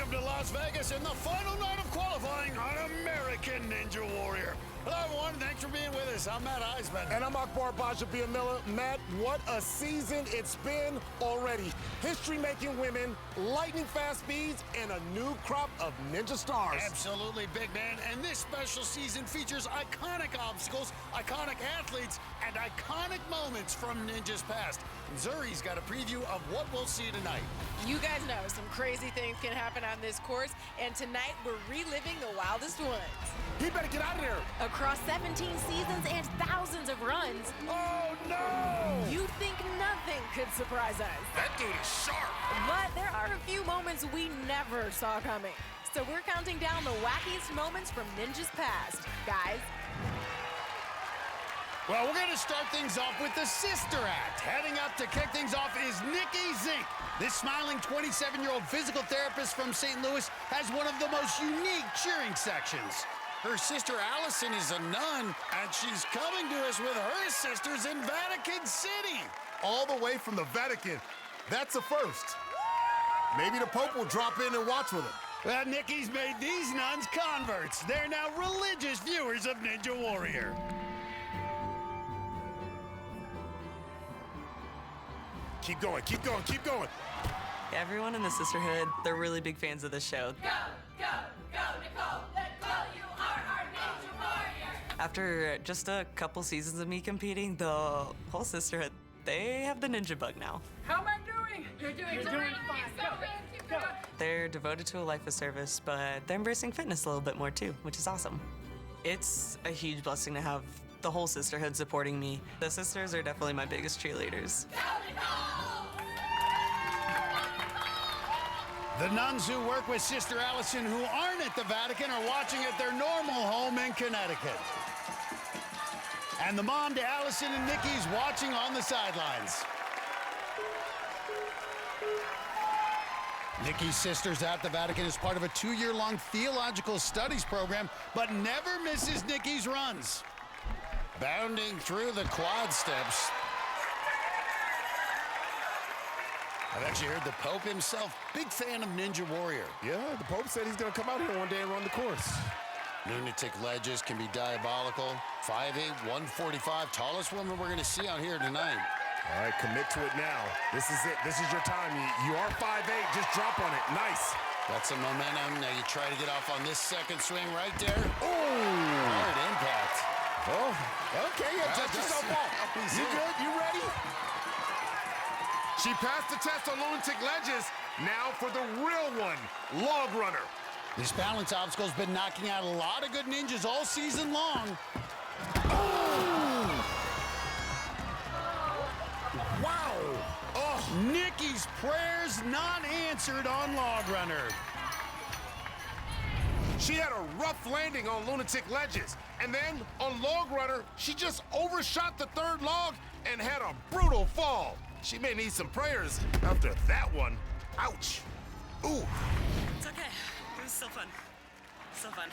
Welcome to Las Vegas and the final night of qualifying on American Ninja Warrior. Hello, everyone. Thanks for being with us. I'm Matt Eisman. And I'm Akbar Miller. Matt, what a season it's been already. History-making women, lightning-fast speeds, and a new crop of ninja stars. Absolutely, big man. And this special season features iconic obstacles, iconic athletes, and iconic moments from Ninja's past. Zuri's got a preview of what we'll see tonight. You guys know some crazy things can happen on this course, and tonight we're reliving the wildest ones. He better get out of there. Across 17 seasons and thousands of runs, Oh, no! you think nothing could surprise us. That dude is sharp. But there are a few moments we never saw coming. So we're counting down the wackiest moments from Ninja's past. Guys, Well, we're going to start things off with the Sister Act. Heading up to kick things off is Nikki Zink. This smiling 27-year-old physical therapist from St. Louis has one of the most unique cheering sections. Her sister Allison is a nun, and she's coming to us with her sisters in Vatican City. All the way from the Vatican. That's a first. Maybe the Pope will drop in and watch with him. Well, Nikki's made these nuns converts. They're now religious viewers of Ninja Warrior. Keep going, keep going, keep going. Everyone in the sisterhood, they're really big fans of the show. Go, go, go, Nicole! Nicole, you are our Ninja Warrior! After just a couple seasons of me competing, the whole sisterhood, they have the ninja bug now. How am I doing? You're doing fine. Keep going. They're devoted to a life of service, but they're embracing fitness a little bit more too, which is awesome. It's a huge blessing to have the whole sisterhood supporting me. The sisters are definitely my biggest cheerleaders. Go, Nicole! The nuns who work with Sister Allison who aren't at the Vatican are watching at their normal home in Connecticut. And the mom to Allison and Nikki's watching on the sidelines. Nikki's sisters at the Vatican is part of a 2-year-long theological studies program, but never misses Nikki's runs. Bounding through the quad steps. I've actually heard the Pope himself, big fan of Ninja Warrior. Yeah, the Pope said he's gonna come out here one day and run the course. Lunatic ledges can be diabolical. 5'8", 145, tallest woman we're gonna see out here tonight. All right, commit to it now. This is it, this is your time. You are 5'8", just drop on it, nice. Got some momentum, now you try to get off on this second swing right there. Ooh. Hard impact. Oh, okay, yeah, just yourself off. You good, you ready? She passed the test on lunatic ledges. Now for the real one, log runner. This balance obstacle's been knocking out a lot of good ninjas all season long. Oh! Wow! Oh, Nikki's prayers not answered on log runner. She had a rough landing on lunatic ledges. And then on log runner, she just overshot the third log and had a brutal fall. She may need some prayers after that one. Ouch. Ooh. It's okay. It was still fun. Still fun.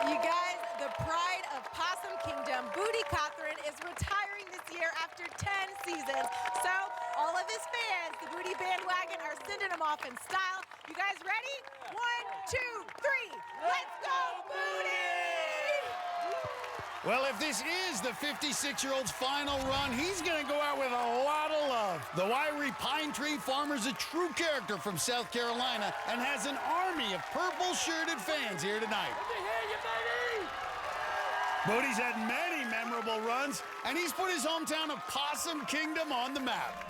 you guys, the pride of Possum Kingdom, Booty Cothran, is retiring this year after 10 seasons. So all of his fans, the Booty bandwagon, are sending him off in style. You guys ready? 1, 2, 3. Let's go, Booty! Well, if this is the 56-year-old's final run, he's going to go out with a lot of love. The wiry Pine Tree Farmer's a true character from South Carolina and has an army of purple-shirted fans here tonight. Booty's had many memorable runs, and he's put his hometown of Possum Kingdom on the map.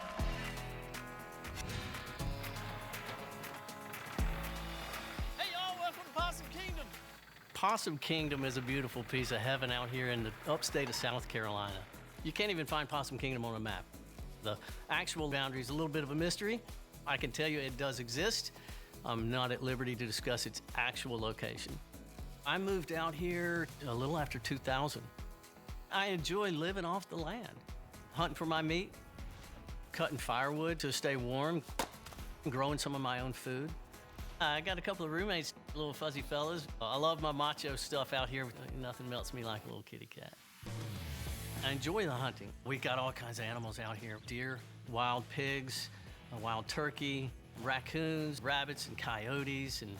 Hey, y'all, welcome to Possum Kingdom. Possum Kingdom is a beautiful piece of heaven out here in the upstate of South Carolina. You can't even find Possum Kingdom on a map. The actual boundary is a little bit of a mystery. I can tell you it does exist. I'm not at liberty to discuss its actual location. I moved out here a little after 2000. I enjoy living off the land, hunting for my meat, cutting firewood to stay warm, growing some of my own food. I got a couple of roommates, little fuzzy fellas. I love my macho stuff out here. Nothing melts me like a little kitty cat. I enjoy the hunting. We got all kinds of animals out here. Deer, wild pigs, a wild turkey, raccoons, rabbits, and coyotes, and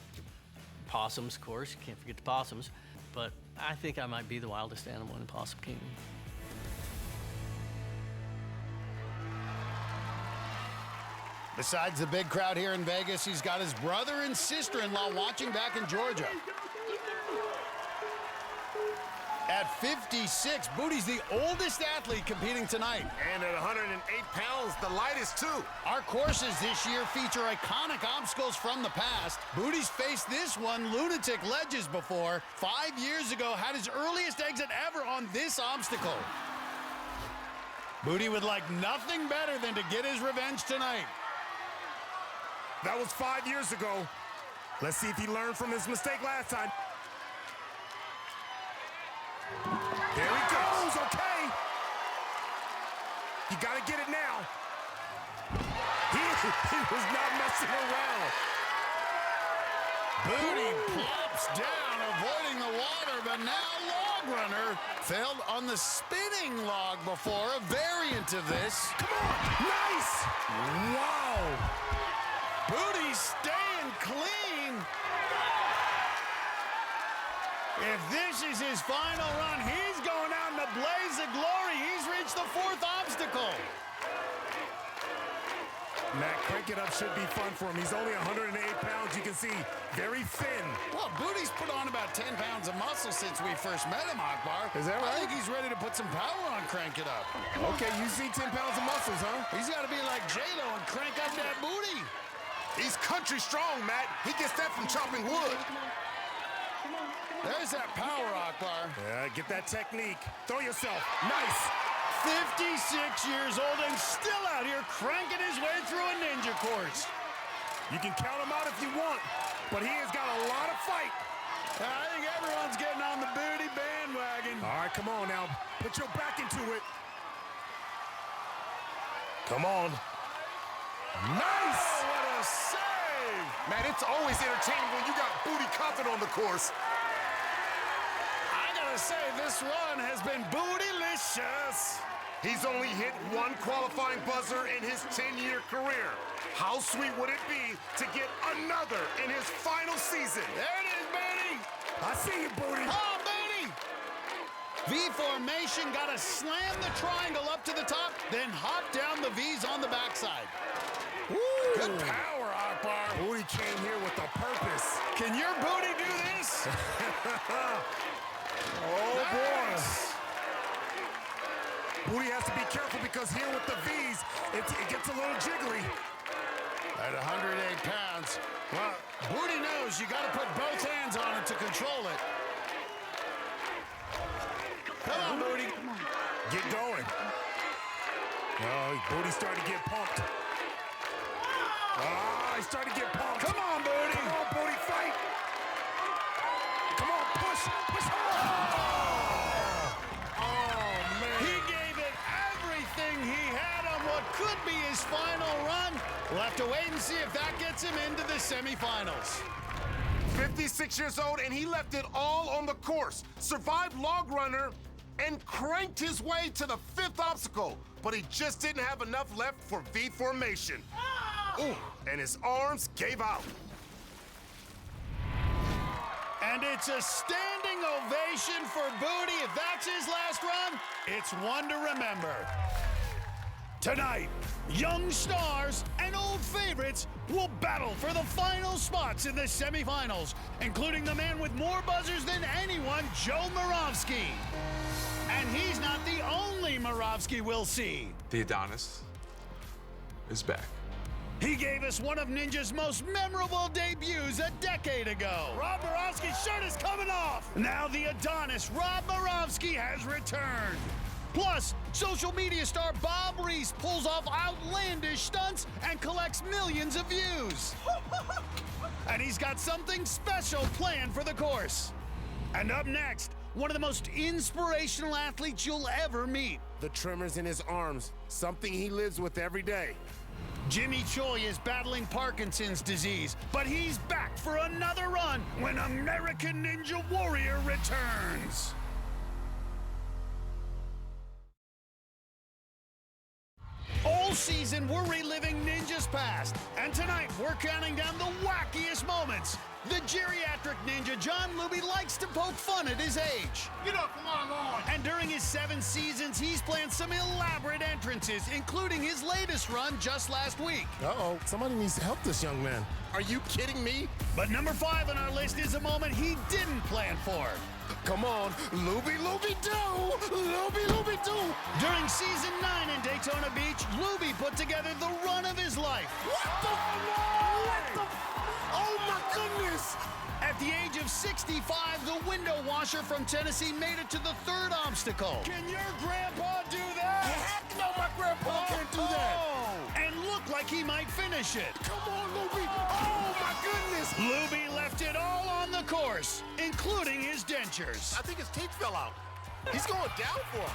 possums, of course. You can't forget the possums. But I think I might be the wildest animal in Possum Kingdom. Besides the big crowd here in Vegas, he's got his brother and sister-in-law watching back in Georgia. At 56, Booty's the oldest athlete competing tonight. And at 108 pounds, the lightest too. Our courses this year feature iconic obstacles from the past. Booty's faced this one, Lunatic Ledges, before. 5 years ago, had his earliest exit ever on this obstacle. Booty would like nothing better than to get his revenge tonight. That was 5 years ago. Let's see if he learned from his mistake last time. There he goes, okay. You gotta get it now. He was not messing around. Booty plops down, avoiding the water, but now Log Runner failed on the spinning log before, a variant of this. Come on, nice. Wow. Booty staying clean. If this is his final run, he's going out in a blaze of glory. He's reached the 4th obstacle. Matt, crank it up should be fun for him. He's only 108 pounds. You can see very thin. Well, Booty's put on about 10 pounds of muscle since we first met him, Akbar. Is that right? I think he's ready to put some power on Crank It Up. Okay, you see 10 pounds of muscles, huh? He's got to be like J-Lo and crank up that booty. He's country strong, Matt. He gets that from chopping wood. There's that power, Akbar. Yeah, get that technique. Throw yourself. Nice. 56 years old and still out here cranking his way through a ninja course. You can count him out if you want, but he has got a lot of fight. I think everyone's getting on the Booty bandwagon. All right, come on now. Put your back into it. Come on. Nice! Oh, what a save! Man, it's always entertaining when you got Booty Coughlin on the course. I gotta say, this run has been bootylicious. He's only hit one qualifying buzzer in his 10-year career. How sweet would it be to get another in his final season? There it is, Booty. I see you, Booty. Oh, Booty! V formation, gotta slam the triangle up to the top, then hop down the V's on the backside. Woo! Good power, Akbar. Booty came here with a purpose. Can your booty do this? Oh, boy. Nice. Booty has to be careful because here with the V's, it gets a little jiggly. At 108 pounds, well, Booty knows you gotta put both hands on it to control it. Come on, Booty. Get going. Oh, Booty's starting to get pumped. Ah, he's starting to get pumped. Come on, Booty. Come on, Booty, fight. Come on, push, push. Oh, man. He gave it everything he had on what could be his final run. We'll have to wait and see if that gets him into the semifinals. 56 years old, and he left it all on the course. Survived Log Runner and cranked his way to the 5th obstacle, but he just didn't have enough left for V formation. Ooh, and his arms gave out. And it's a standing ovation for Booty. If that's his last run, it's one to remember. Tonight, young stars and old favorites will battle for the final spots in the semifinals, including the man with more buzzers than anyone, Joe Moravsky. And he's not the only Moravsky we'll see. The Adonis is back. He gave us one of Ninja's most memorable debuts a decade ago. Rob Moravsky's shirt is coming off. Now the Adonis, Rob Moravsky, has returned. Plus, social media star Bob Reese pulls off outlandish stunts and collects millions of views. And he's got something special planned for the course. And up next, one of the most inspirational athletes you'll ever meet. The tremors in his arms, something he lives with every day. Jimmy Choi is battling Parkinson's disease, but he's back for another run when American Ninja Warrior returns. All season, we're reliving Ninja's past. And tonight, we're counting down the wackiest moments. The geriatric ninja, John Luby, likes to poke fun at his age. Get up, come on, Lord. And during his 7 seasons, he's planned some elaborate entrances, including his latest run just last week. Uh-oh, somebody needs to help this young man. Are you kidding me? But number 5 on our list is a moment he didn't plan for. Come on, Luby, Luby, do! Luby, Luby, do! During season 9 in Daytona Beach, Luby put together the run of his life. Oh my goodness! At the age of 65, the window washer from Tennessee made it to the 3rd obstacle. Can your grandpa do that? Heck no, my grandpa can't do that! And looked like he might finish it. Come on, Luby! Oh my goodness! Luby left it all on the course, including his dentures. I think his teeth fell out. He's going down for him.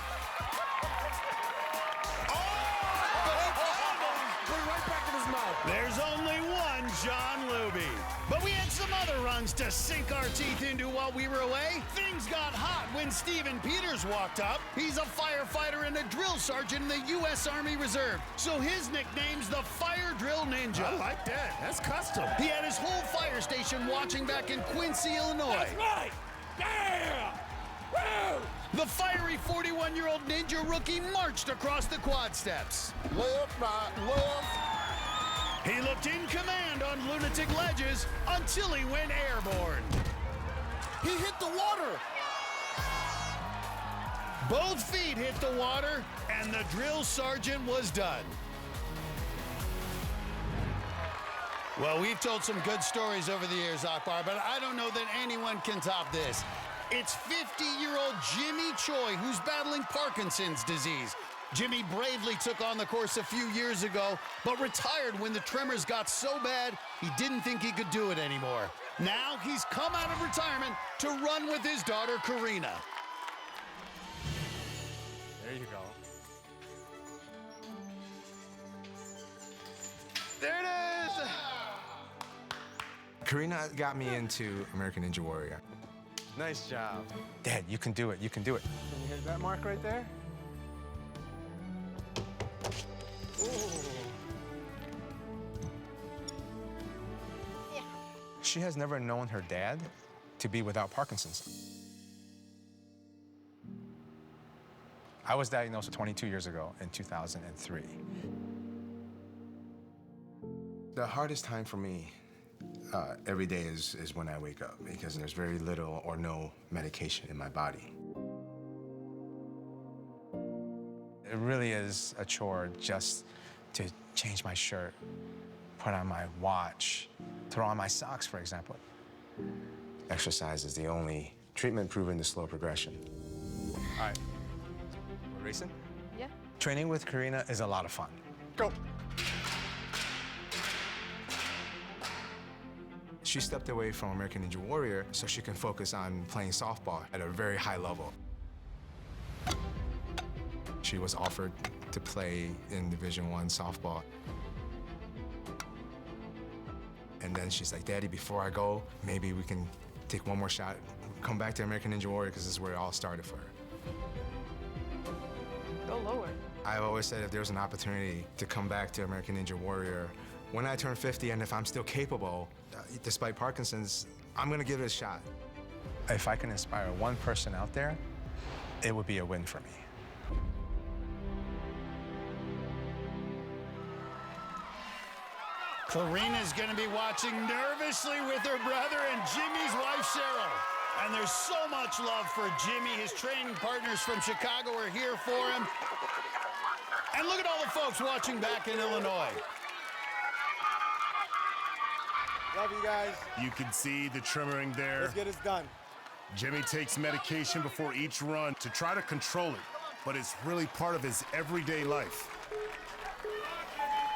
Put it right back in his mouth. There's only one John Luby. But we had some other runs to sink our teeth into while we were away. Things got hot when Steven Peters walked up. He's a firefighter and a drill sergeant in the U.S. Army Reserve, so his nickname's the Fire Drill Ninja. I like that. That's custom. He had his whole fire station watching back in Quincy, Illinois. That's right. Yeah. Woo. The fiery 41-year-old ninja rookie marched across the quad steps. Left, right, left. He looked in command on lunatic ledges until he went airborne. He hit the water. Both feet hit the water, and the drill sergeant was done. Well, we've told some good stories over the years, Akbar, but I don't know that anyone can top this. It's 50-year-old Jimmy Choi who's battling Parkinson's disease. Jimmy bravely took on the course a few years ago, but retired when the tremors got so bad he didn't think he could do it anymore. Now he's come out of retirement to run with his daughter, Karina. There you go. There it is! Karina got me into American Ninja Warrior. Nice job. Dad, you can do it, you can do it. Can you hit that mark right there? She has never known her dad to be without Parkinson's. I was diagnosed 22 years ago in 2003. The hardest time for me every day is when I wake up, because there's very little or no medication in my body. It really is a chore just to change my shirt, put on my watch, throw on my socks, for example. Exercise is the only treatment proven to slow progression. All right, we're racing? Yeah. Training with Karina is a lot of fun. Go. She stepped away from American Ninja Warrior so she can focus on playing softball at a very high level. She was offered to play in Division I softball. And then she's like, Daddy, before I go, maybe we can take one more shot, come back to American Ninja Warrior, because this is where it all started for her. Go lower. I've always said if there's an opportunity to come back to American Ninja Warrior, when I turn 50 and if I'm still capable, despite Parkinson's, I'm gonna give it a shot. If I can inspire one person out there, it would be a win for me. Karina's gonna be watching nervously with her brother and Jimmy's wife, Cheryl. And there's so much love for Jimmy. His training partners from Chicago are here for him. And look at all the folks watching back in Illinois. Love you guys. You can see the tremoring there. Let's get this done. Jimmy takes medication before each run to try to control it, but it's really part of his everyday life.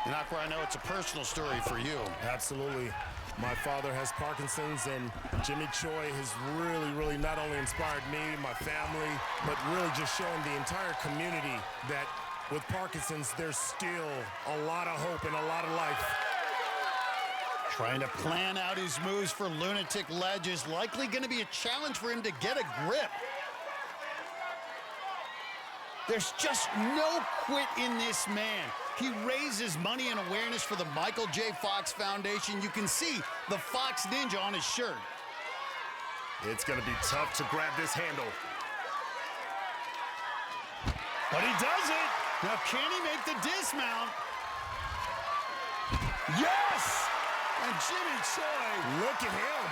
And Akbar, I know it's a personal story for you. Absolutely. My father has Parkinson's, and Jimmy Choi has really not only inspired me, my family, but really just showing the entire community that with Parkinson's, there's still a lot of hope and a lot of life. Trying to plan out his moves for lunatic ledge is likely going to be a challenge for him to get a grip. There's just no quit in this man. He raises money and awareness for the Michael J. Fox Foundation. You can see the Fox Ninja on his shirt. It's gonna be tough to grab this handle. But he does it. Now, can he make the dismount? Yes! And Jimmy Choi. Look at him.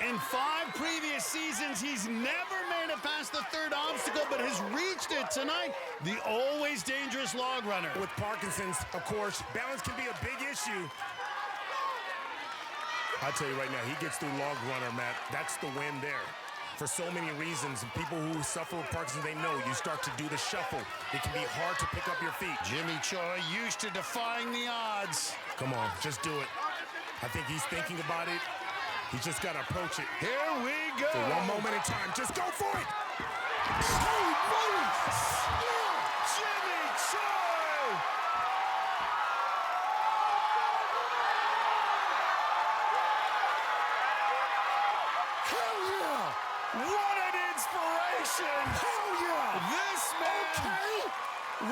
In 5 previous seasons, he's never made it past the 3rd obstacle, but has reached it tonight. The always dangerous log runner. With Parkinson's, of course, balance can be a big issue. I tell you right now, he gets through log runner, Matt. That's the win there. For so many reasons, and people who suffer with Parkinson's, they know you start to do the shuffle. It can be hard to pick up your feet. Jimmy Choi used to defying the odds. Come on, just do it. I think he's thinking about it. He's just got to approach it. Here we go. For one moment in time, just go for it. Holy moly! Jimmy Choi! Hell yeah! What an inspiration! Hell yeah! This man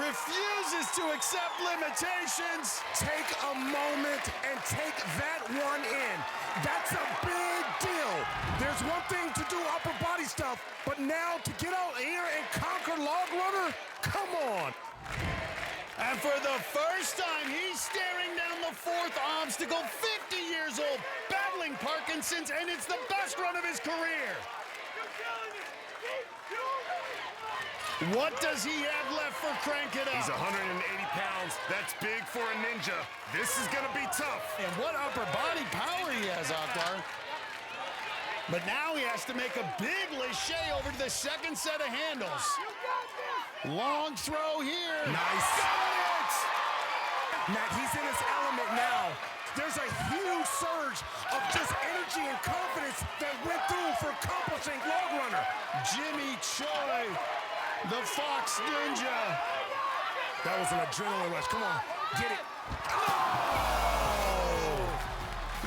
refuses to accept limitations. Take a moment and take that one in. That's a big deal. There's one thing to do upper body stuff, but now to get out here and conquer log runner? Come on. And for the first time, he's staring down the 4th obstacle, 50 years old, battling Parkinson's, and it's the best run of his career. What does he have left for Crank It Up? He's 180 pounds. That's big for a ninja. This is gonna be tough. And what upper body power he has, Akbar. But now he has to make a big lache over to the 2nd set of handles. Long throw here. Nice. Got it! Matt, he's in his element now. There's a huge surge of just energy and confidence that went through for accomplishing log runner. Jimmy Choi, the Fox Ninja. That was an adrenaline rush. Come on, get it. Oh!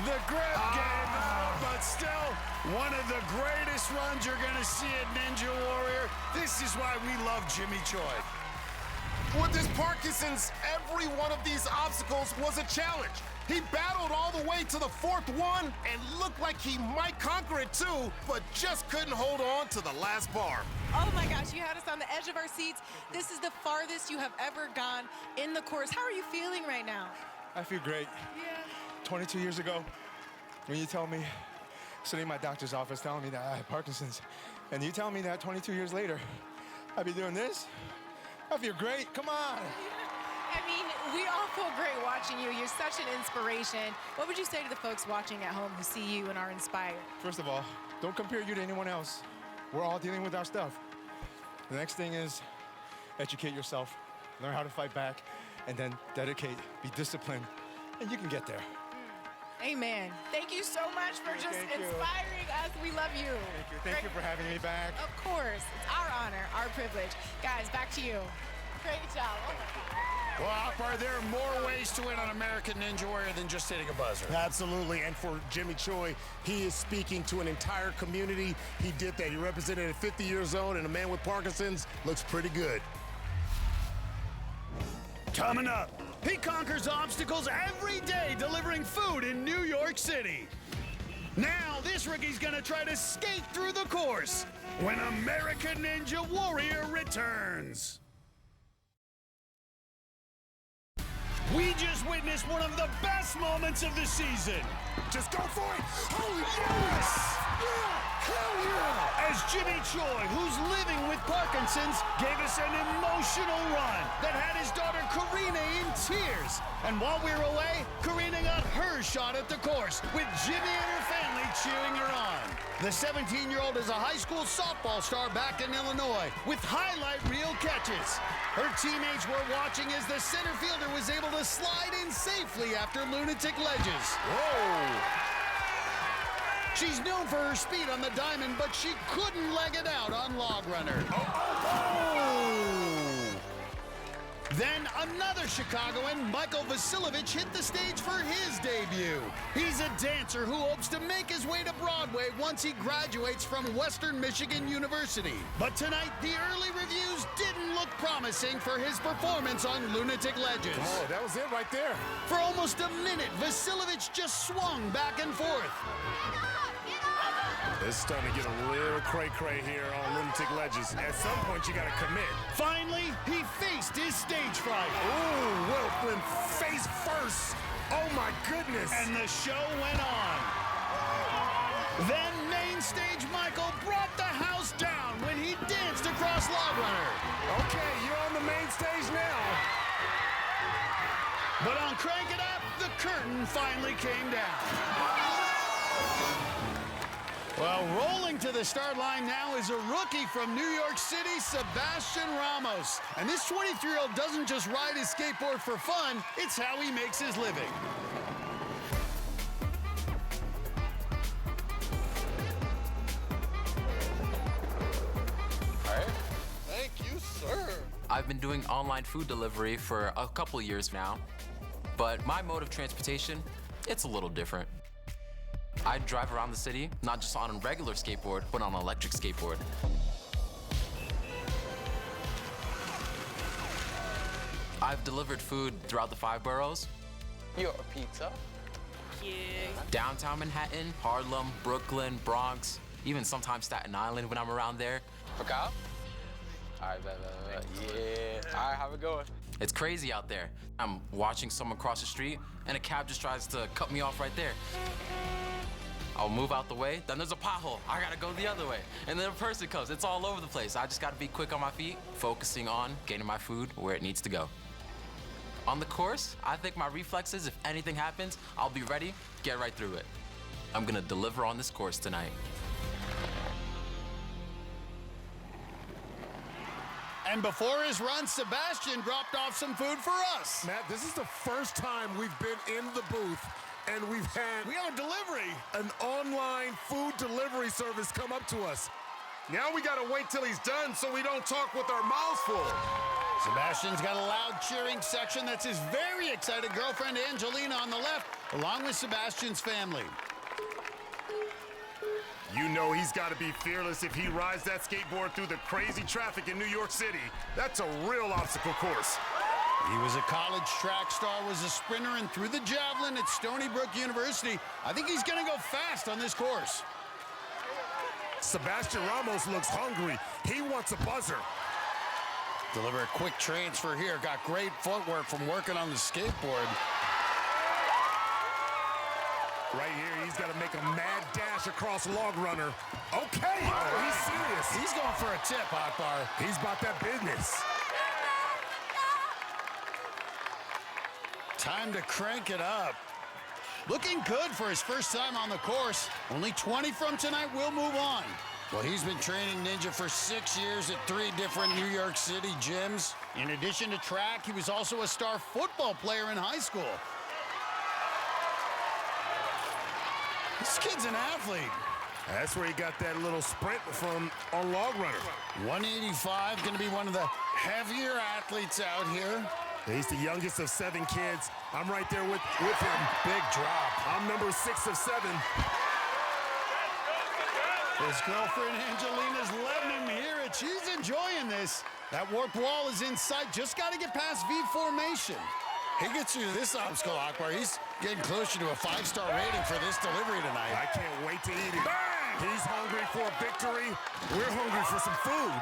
The grip gave out, but still, one of the greatest runs you're gonna see at Ninja Warrior. This is why we love Jimmy Choi. With his Parkinson's, every one of these obstacles was a challenge. He battled all the way to the 4th one and looked like he might conquer it too, but just couldn't hold on to the last bar. Oh my gosh, you had us on the edge of our seats. This is the farthest you have ever gone in the course. How are you feeling right now? I feel great. Yeah. 22 years ago, when you tell me, sitting in my doctor's office telling me that I had Parkinson's, and you tell me that 22 years later, I'd be doing this, I feel great. Come on. I mean, we all feel great watching you. You're such an inspiration. What would you say to the folks watching at home who see you and are inspired? First of all, don't compare you to anyone else. We're all dealing with our stuff. The next thing is educate yourself, learn how to fight back, and then dedicate, be disciplined, and you can get there. Amen. Thank you so much for just Thank you. inspiring us. We love you. Thank you. Thank you for having me back. Of course. It's our honor, our privilege. Guys, back to you. Great job. Oh my God. Well, Akbar, there are more ways to win on American Ninja Warrior than just hitting a buzzer. Absolutely, and for Jimmy Choi, he is speaking to an entire community. He did that. He represented at 50 years old, and a man with Parkinson's looks pretty good. Coming up, he conquers obstacles every day delivering food in New York City. Now, this rookie's gonna try to skate through the course when American Ninja Warrior returns. We just witnessed one of the best moments of the season. Just go for it. Holy Yes! Hell yeah! As Jimmy Choi, who's living with Parkinson's, gave us an emotional run that had his daughter Karina in tears. And while we were away, Karina got her shot at the course, with Jimmy and her family cheering her on. The 17-year-old is a high school softball star back in Illinois, with highlight reel catches. Her teammates were watching as the center fielder was able to slide in safely after lunatic ledges. Whoa! She's known for her speed on the diamond, but she couldn't leg it out on Log Runner. Then another Chicagoan, Michael Vasilovich, hit the stage for his debut. He's a dancer who hopes to make his way to Broadway once he graduates from Western Michigan University. But tonight, the early reviews didn't look promising for his performance on Lunatic Ledges. Oh, that was it right there. For almost a minute, Vasilovich just swung back and forth. It's starting to get a little cray-cray here on Lunatic Ledges. At some point, you gotta commit. Finally, he faced his stage fright. Ooh, Wilf went face first. Oh my goodness. And the show went on. Then main stage Michael brought the house down when he danced across Log Runner. Okay, you're on the main stage now. But on Crank It Up, the curtain finally came down. Well, rolling to the start line now is a rookie from New York City, Sebastian Ramos. And this 23-year-old doesn't just ride his skateboard for fun, it's how he makes his living. Thank you, sir. I've been doing online food delivery for a couple years now, but my mode of transportation, it's a little different. I drive around the city, not just on a regular skateboard, but on an electric skateboard. I've delivered food throughout the 5 boroughs. Your pizza. Downtown Manhattan, Harlem, Brooklyn, Bronx, even sometimes Staten Island when I'm around there. Okay. All right, bet. Yeah. All right, how it going? It's crazy out there. I'm watching someone cross the street, and a cab just tries to cut me off right there. I'll move out the way, then there's a pothole. I gotta go the other way. And then a person comes. It's all over the place. I just gotta be quick on my feet, focusing on getting my food where it needs to go. On the course, I think my reflexes, if anything happens, I'll be ready, get right through it. I'm gonna deliver on this course tonight. And before his run, Sebastian dropped off some food for us. Matt, this is the first time we've been in the booth and we have a delivery. An online food delivery service come up to us. Now we gotta wait till he's done so we don't talk with our mouths full. Sebastian's got a loud cheering section. That's his very excited girlfriend Angelina on the left, along with Sebastian's family. You know he's got to be fearless if he rides that skateboard through the crazy traffic in New York City. That's a real obstacle course. He was a college track star, was a sprinter, and threw the javelin at Stony Brook University. I think he's going to go fast on this course. Sebastian Ramos looks hungry. He wants a buzzer. Deliver a quick transfer here. Got great footwork from working on the skateboard. Right here, he's got to make a mad dash across Log Runner. Okay, oh, he's serious. He's going for a tip, Akbar. He's about that business. Time to crank it up. Looking good for his first time on the course. Only 20 from tonight will move on. Well, he's been training Ninja for 6 years at 3 different New York City gyms. In addition to track, he was also a star football player in high school. This kid's an athlete. That's where he got that little sprint from on Log Runner. 185, going to be one of the heavier athletes out here. He's the youngest of 7 kids. I'm right there with him. Big drop. I'm number 6 of 7. His girlfriend Angelina's letting him hear it. She's enjoying this. That warp wall is in sight. Just got to get past V formation. He gets you this obstacle, Akbar. He's getting closer to a 5-star rating for this delivery tonight. I can't wait to eat it. Bang! He's hungry for a victory. We're hungry for some food.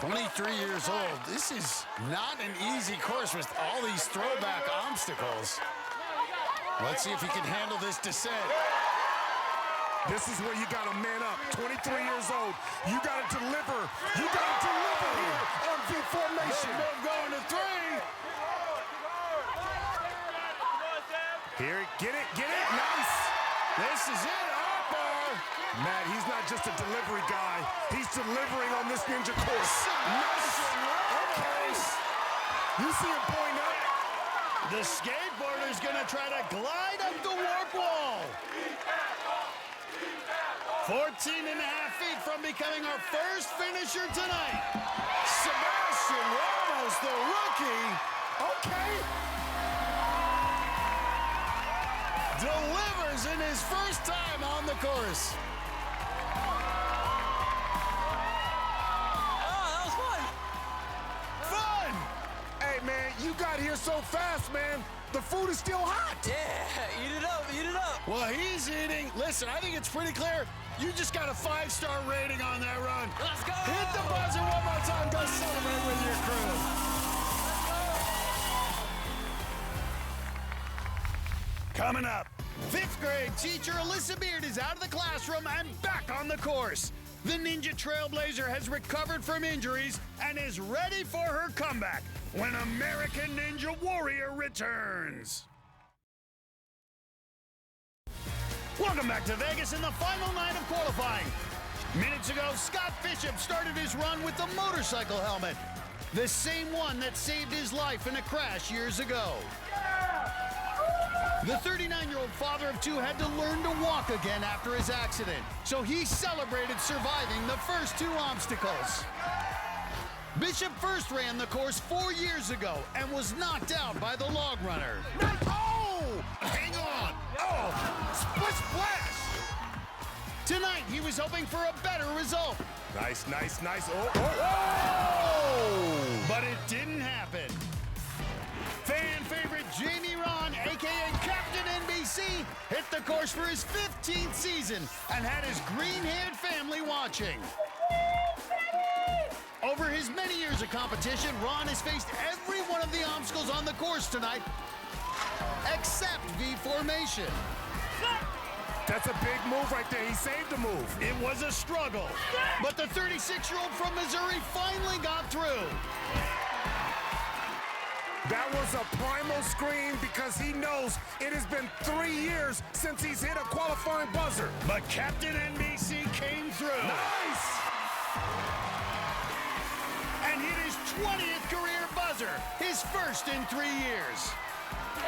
23 years old. This is not an easy course with all these throwback obstacles. Let's see if he can handle this descent. This is where you got to man up. 23 years old. You got to deliver. You got to deliver here on V formation. Going to 3. Here, get it, nice. This is it, Akbar. Matt, he's not just a delivery guy. He's delivering on this ninja course. Nice. Okay. You see him point up? The skateboarder's gonna try to glide up the warp wall. 14 and a half feet from becoming our first finisher tonight. Sebastian Ramos, the rookie. Okay. Delivers in his first time on the course. Oh, that was fun. Fun! Hey, man, you got here so fast, man. The food is still hot. Yeah, eat it up, eat it up. Well, he's eating. Listen, I think it's pretty clear. You just got a 5-star rating on that run. Let's go. Hit the buzzer one more time. Go celebrate with your crew. Coming up, 5th grade teacher Alyssa Beard is out of the classroom and back on the course. The Ninja Trailblazer has recovered from injuries and is ready for her comeback when American Ninja Warrior returns. Welcome back to Vegas in the final night of qualifying. Minutes ago, Scott Bishop started his run with the motorcycle helmet, the same one that saved his life in a crash years ago. The 39-year-old father of 2 had to learn to walk again after his accident, so he celebrated surviving the first 2 obstacles. Bishop first ran the course 4 years ago and was knocked out by the log runner. Oh! Hang on. Oh! Split splash! Tonight, he was hoping for a better result. Nice, nice, nice. Oh, oh, oh! But it didn't happen. Fan favorite Jamie Ron, a.k.a. Captain NBC, hit the course for his 15th season and had his green-haired family watching. Over his many years of competition, Ron has faced every one of the obstacles on the course tonight, except V formation. That's a big move right there. He saved the move. It was a struggle, but the 36-year-old from Missouri finally got through. That was a primal scream because he knows it has been 3 years since he's hit a qualifying buzzer. But Captain NBC came through. Nice! And hit his 20th career buzzer, his first in 3 years.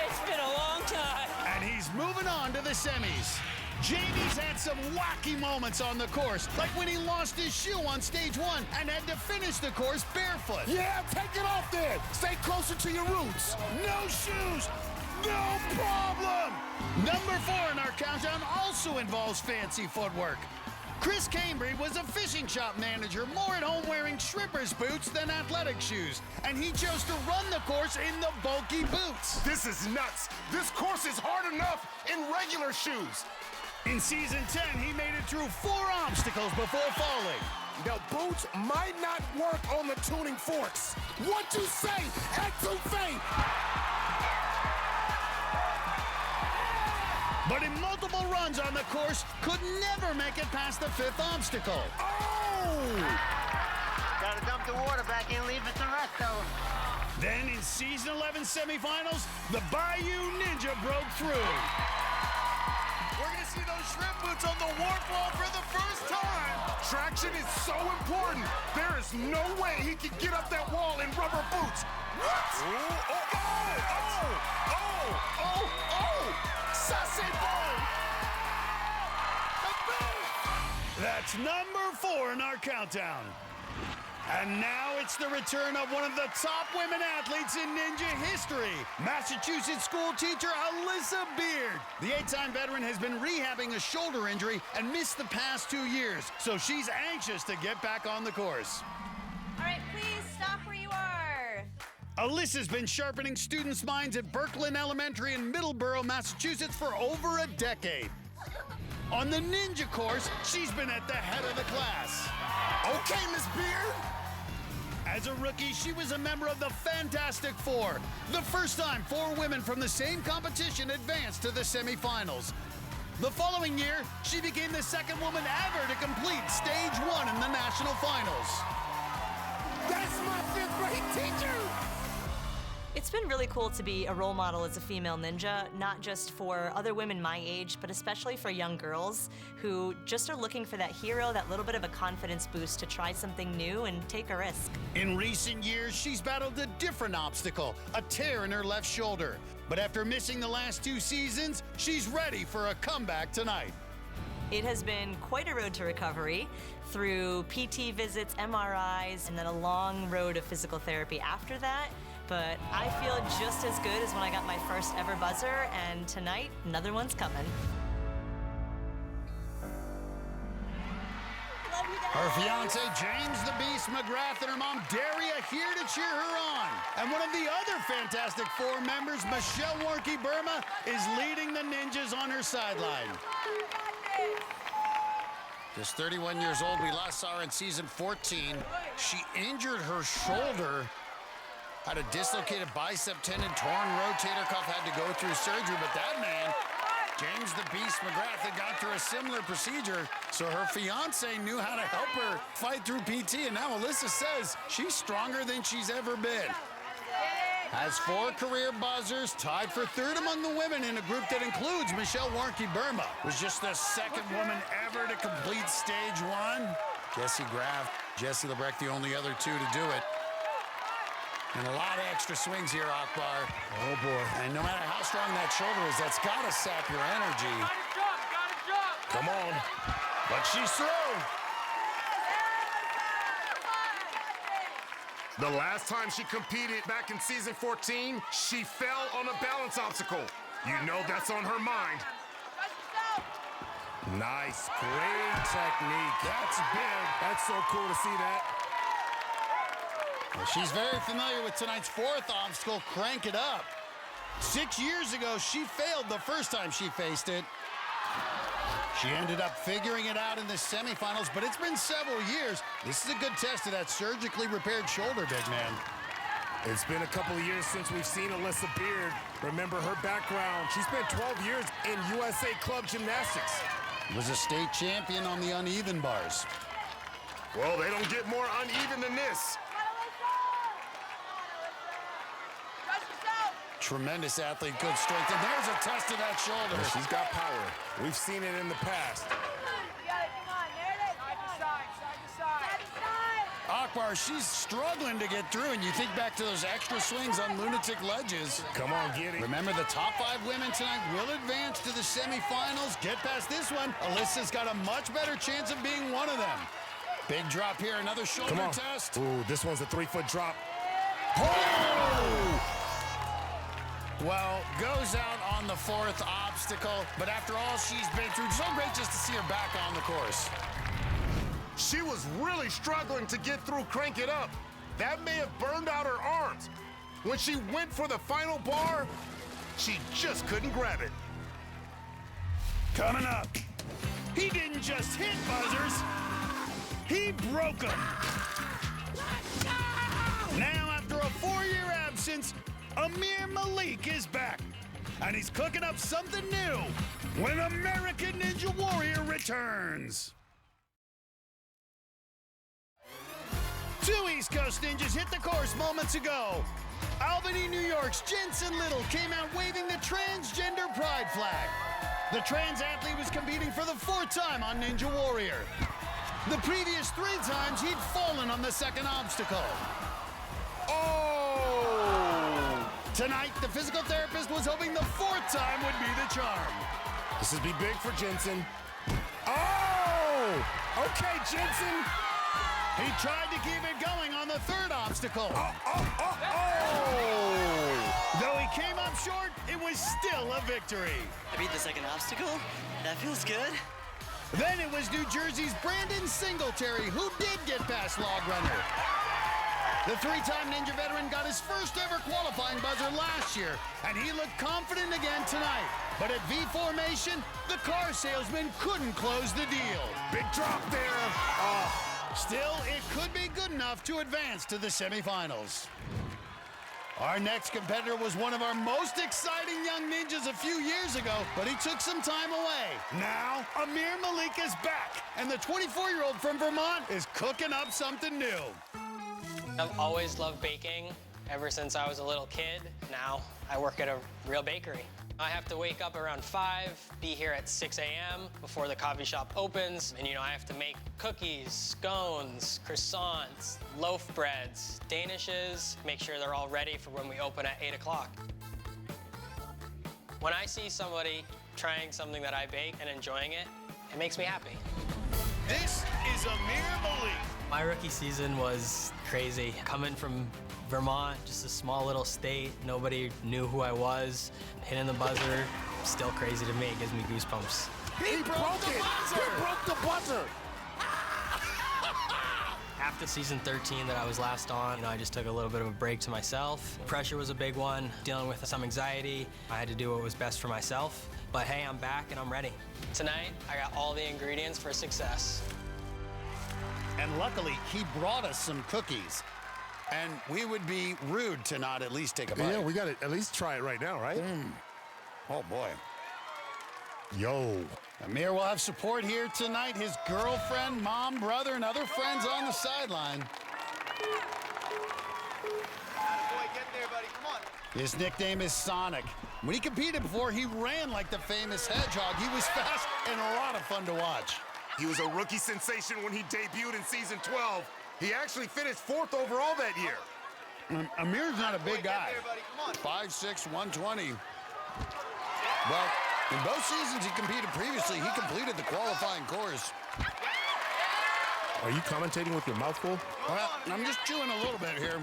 It's been a long time. And he's moving on to the semis. Jamie's had some wacky moments on the course, like when he lost his shoe on stage 1 and had to finish the course barefoot. Yeah, take it off then. Stay closer to your roots. No shoes, no problem. Number 4 in our countdown also involves fancy footwork. Chris Cambry was a fishing shop manager, more at home wearing shrimper's boots than athletic shoes, and he chose to run the course in the bulky boots. This is nuts. This course is hard enough in regular shoes. In season 10, he made it through 4 obstacles before falling. The boots might not work on the tuning forks. What you say? Etouffee! But in multiple runs on the course, could never make it past the 5th obstacle. Oh! Gotta dump the water back in, leave it to rest, though. Then in season 11 semifinals, the Bayou Ninja broke through. We're gonna see those shrimp boots on the warp wall for the first time. Traction is so important. There is no way he can get up that wall in rubber boots. What? Ooh, oh, oh, oh, oh, oh, oh! Sassy boy! That's number 4 in our countdown. And now it's the return of one of the top women athletes in Ninja history, Massachusetts school teacher Alyssa Beard. The 8-time veteran has been rehabbing a shoulder injury and missed the past 2 years, so she's anxious to get back on the course. All right, please stop where you are. Alyssa's been sharpening students' minds at Berkland Elementary in Middleborough, Massachusetts for over a decade. On the Ninja course, she's been at the head of the class. Okay, Miss Beard. As a rookie, she was a member of the Fantastic Four. The first time 4 women from the same competition advanced to the semifinals. The following year, she became the 2nd woman ever to complete stage 1 in the national finals. That's my 5th grade teacher. It's been really cool to be a role model as a female ninja, not just for other women my age, but especially for young girls who just are looking for that hero, that little bit of a confidence boost to try something new and take a risk. In recent years, she's battled a different obstacle, a tear in her left shoulder. But after missing the last 2 seasons, she's ready for a comeback tonight. It has been quite a road to recovery through PT visits, MRIs, and then a long road of physical therapy after that. But I feel just as good as when I got my first ever buzzer, and tonight, another one's coming. Her fiance, James the Beast McGrath, and her mom, Daria, here to cheer her on. And one of the other Fantastic Four members, Michelle Warnke Burma, is leading the Ninjas on her sideline. Just 31 years old, we last saw her in season 14. She injured her shoulder, had a dislocated bicep tendon, torn rotator cuff, had to go through surgery, but that man, James the Beast McGrath, had gone through a similar procedure, so her fiance knew how to help her fight through PT, and now Alyssa says she's stronger than she's ever been. Has 4 career buzzers, tied for 3rd among the women in a group that includes Michelle Warnke Burma. Was just the 2nd woman ever to complete stage 1. Jessie Graff, Jessie Lebrecht, the only other 2 to do it. And a lot of extra swings here, Akbar. Oh, boy. And no matter how strong that shoulder is, that's got to sap your energy. Come on. But she's through. The last time she competed back in season 14, she fell on a balance obstacle. You know that's on her mind. Nice, great technique. That's big. That's so cool to see that. Well, she's very familiar with tonight's 4th obstacle, Crank It Up. 6 years ago, she failed the first time she faced it. She ended up figuring it out in the semifinals, but it's been several years. This is a good test of that surgically repaired shoulder, big man. It's been a couple of years since we've seen Alyssa Beard. Remember her background. She spent 12 years in USA Club Gymnastics. Was a state champion on the uneven bars. Well, they don't get more uneven than this. Tremendous athlete, good strength, and there's a test of that shoulder. Yeah, she's got power. We've seen it in the past. Akbar, she's struggling to get through, and you think back to those extra swings on lunatic ledges. Come on, get it. Remember, the top 5 women tonight will advance to the semifinals. Get past this one, Alyssa's got a much better chance of being one of them. Big drop here, another shoulder test. Ooh, this one's a 3-foot drop. Oh! Well, goes out on the 4th obstacle, but after all she's been through, so great just to see her back on the course. She was really struggling to get through Crank It Up. That may have burned out her arms. When she went for the final bar, she just couldn't grab it. Coming up, he didn't just hit buzzers, he broke them. Now, after a 4-year absence, Amir Malik is back, and he's cooking up something new when American Ninja Warrior returns. 2 East Coast Ninjas hit the course moments ago. Albany, New York's Jensen Little came out waving the transgender pride flag. The trans athlete was competing for the 4th time on Ninja Warrior. The previous 3 times, he'd fallen on the 2nd obstacle. Oh! Tonight, the physical therapist was hoping the 4th time would be the charm. This would be big for Jensen. Oh! Okay, Jensen. He tried to keep it going on the 3rd obstacle. Though he came up short, it was still a victory. I beat the 2nd obstacle. That feels good. Then it was New Jersey's Brandon Singletary who did get past Log Runner. The 3-time Ninja veteran got his first ever qualifying buzzer last year, and he looked confident again tonight. But at V formation, the car salesman couldn't close the deal. Big drop there. Still, it could be good enough to advance to the semifinals. Our next competitor was one of our most exciting young ninjas a few years ago, but he took some time away. Now, Amir Malik is back, and the 24-year-old from Vermont is cooking up something new. I've always loved baking ever since I was a little kid. Now I work at a real bakery. I have to wake up around 5, be here at 6 a.m. before the coffee shop opens. And, I have to make cookies, scones, croissants, loaf breads, danishes, make sure they're all ready for when we open at 8 o'clock. When I see somebody trying something that I bake and enjoying it, It makes me happy. This is Amir Malik. My rookie season was crazy. Coming from Vermont, just a small little state, nobody knew who I was. Hitting the buzzer, still crazy to me. It gives me goosebumps. He broke the buzzer! He broke the buzzer! After season 13 that I was last on, I just took a little bit of a break to myself. Pressure was a big one, dealing with some anxiety. I had to do what was best for myself. But hey, I'm back and I'm ready. Tonight, I got all the ingredients for success. And luckily, he brought us some cookies. And we would be rude to not at least take a bite. Yeah, we got to at least try it right now, right? Oh, boy. Yo. Amir will have support here tonight. His girlfriend, mom, brother, and other friends on the sideline. Boy, get there, buddy. Come on. His nickname is Sonic. When he competed before, he ran like the famous hedgehog. He was fast and a lot of fun to watch. He was a rookie sensation when he debuted in season 12. He actually finished 4th overall that year. Amir's not a big guy. Get there, buddy. Come on. 5'6", 120. Well, in both seasons he competed previously, he completed the qualifying course. Are you commentating with your mouth full? Well, I'm just chewing a little bit here.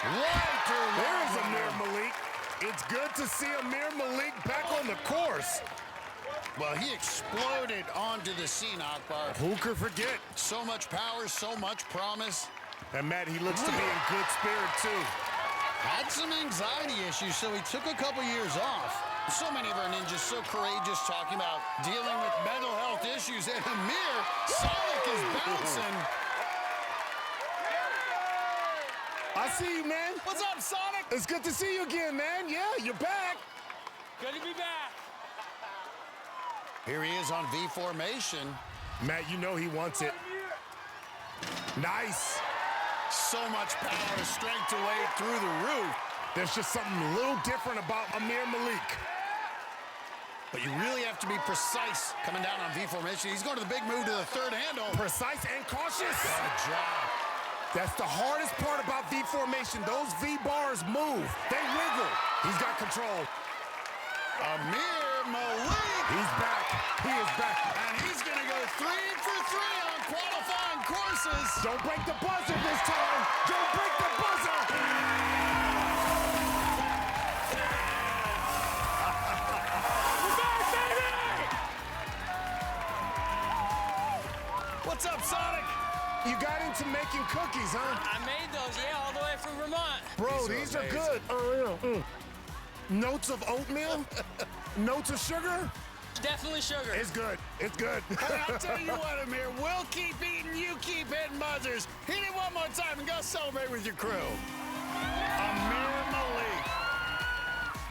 There's Amir Malik. It's good to see Amir Malik back on the course. Well, he exploded onto the scene, Akbar. Who could forget? So much power, so much promise. And Matt, he looks to be in good spirit, too. Had some anxiety issues, so he took a couple years off. So many of our ninjas so courageous talking about dealing with mental health issues, and Amir, Sonic is bouncing. I see you, man. What's up, Sonic? It's good to see you again, man. Yeah, you're back. Good to be back. Here he is on V formation. Matt, you know he wants it. Nice. So much power, strength to wade through the roof. There's just something a little different about Amir Malik. But you really have to be precise coming down on V formation. He's going to the big move to the third handle. Precise and cautious. Good job. That's the hardest part about V formation. Those V bars move. They wiggle. He's got control. Amir Malik. He's back. He is back. And he's going to go 3 for 3 on qualifying courses. Don't break the buzzer this time. Don't break the buzzer. What's up, Sonic? You got into making cookies, huh? I made those, yeah, all the way from Vermont. Bro, these are good. Notes of oatmeal? Notes of sugar? Definitely sugar. It's good. It's good. Hey, I'll tell you what, Amir, we'll keep eating, you keep hitting buzzers. Hit it one more time and go celebrate with your crew. Amir Malik.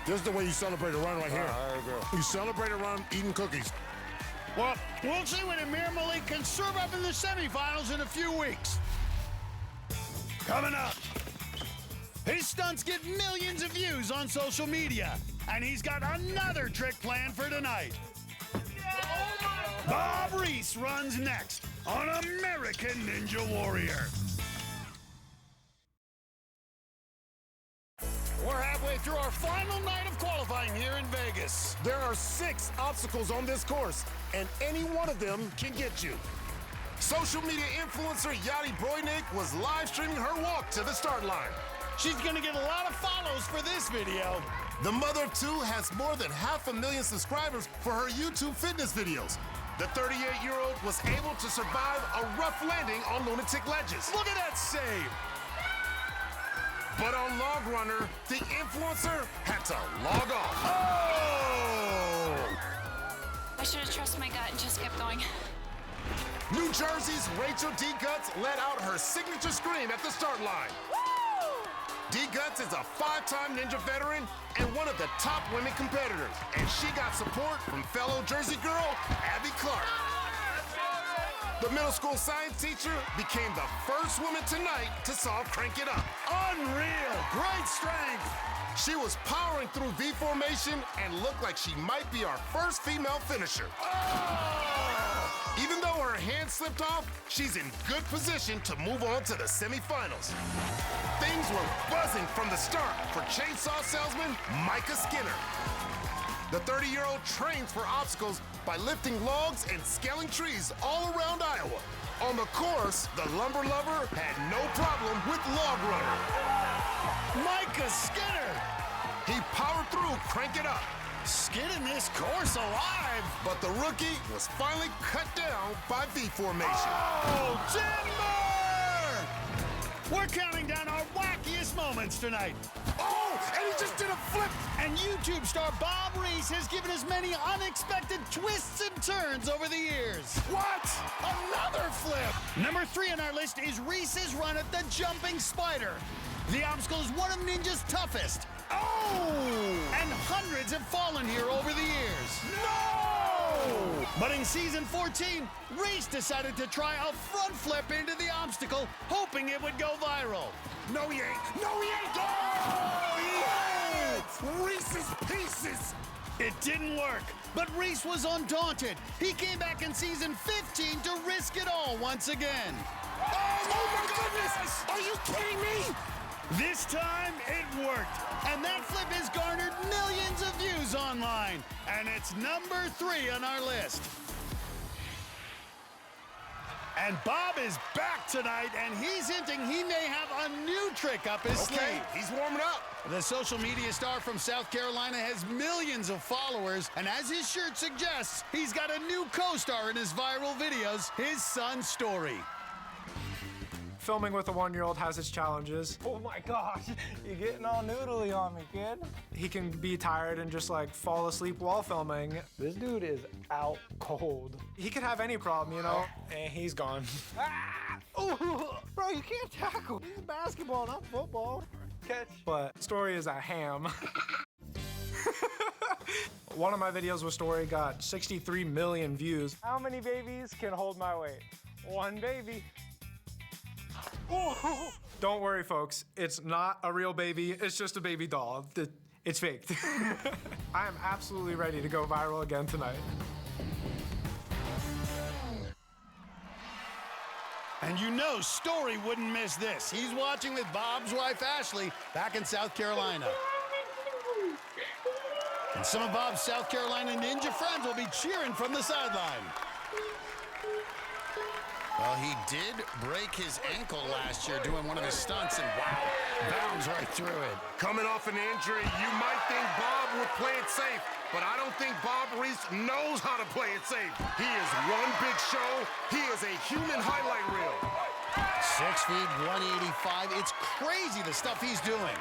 This is the way you celebrate a run right here. You celebrate a run eating cookies. Well, we'll see what Amir Malik can serve up in the semifinals in a few weeks. Coming up, his stunts get millions of views on social media, and he's got another trick planned for tonight. Bob Reese runs next on American Ninja Warrior. We're halfway through our final night of qualifying here in Vegas. There are 6 obstacles on this course, and any one of them can get you. Social media influencer Yadi Broynik was live streaming her walk to the start line. She's gonna get a lot of follows for this video. The mother of 2 has more than 500,000 subscribers for her YouTube fitness videos. The 38-year-old was able to survive a rough landing on lunatic ledges. Look at that save. But on Log Runner, the influencer had to log off. Oh! I should have trusted my gut and just kept going. New Jersey's Rachel D. Guts let out her signature scream at the start line. D. Guts is a 5-time Ninja veteran and one of the top women competitors. And she got support from fellow Jersey girl, Abby Clark. The middle school science teacher became the first woman tonight to solve Crank It Up. Unreal, great strength. She was powering through V formation and looked like she might be our first female finisher. Even though her hand slipped off, she's in good position to move on to the semifinals. Things were buzzing from the start for chainsaw salesman Micah Skinner. The 30-year-old trains for obstacles by lifting logs and scaling trees all around Iowa. On the course, the lumber lover had no problem with Log Runner. Micah Skinner! He powered through, crank it up. Skidding this course alive. But the rookie was finally cut down by V formation. Oh, Timber! We're counting down our wackiest moments tonight. Oh, and he just did a flip. And YouTube star Bob Reese has given us many unexpected twists and turns over the years. What? Another flip. Number 3 on our list is Reese's run at the Jumping Spider. The obstacle is one of Ninja's toughest. Oh! And hundreds have fallen here over the years. No! But in season 14, Reese decided to try a front flip into the obstacle, hoping it would go viral. No, he ain't. No, he ain't. Oh, he ain't. Reese's Pieces. It didn't work, but Reese was undaunted. He came back in season 15 to risk it all once again. Oh my goodness! Are you kidding me? This time, it worked. And that flip has garnered millions of views online. And it's number 3 on our list. And Bob is back tonight, and he's hinting he may have a new trick up his sleeve. He's warming up. The social media star from South Carolina has millions of followers, and as his shirt suggests, he's got a new co-star in his viral videos, his son Story. Filming with a 1-year-old has its challenges. Oh my gosh, you're getting all noodly on me, kid. He can be tired and just like fall asleep while filming. This dude is out cold. He could have any problem, you know, and he's gone. Ah! Ooh, bro, you can't tackle. This is basketball, not football. Catch. But Story is a ham. One of my videos with Story got 63 million views. How many babies can hold my weight? One baby. Don't worry, folks. It's not a real baby. It's just a baby doll. It's faked. I am absolutely ready to go viral again tonight. And you know Story wouldn't miss this. He's watching with Bob's wife, Ashley, back in South Carolina. And some of Bob's South Carolina Ninja friends will be cheering from the sideline. Well, he did break his ankle last year doing one of his stunts, and wow, bounds right through it. Coming off an injury, you might think Bob would play it safe, but I don't think Bob Reese knows how to play it safe. He is one big show. He is a human highlight reel. 6 feet, 185. It's crazy the stuff he's doing.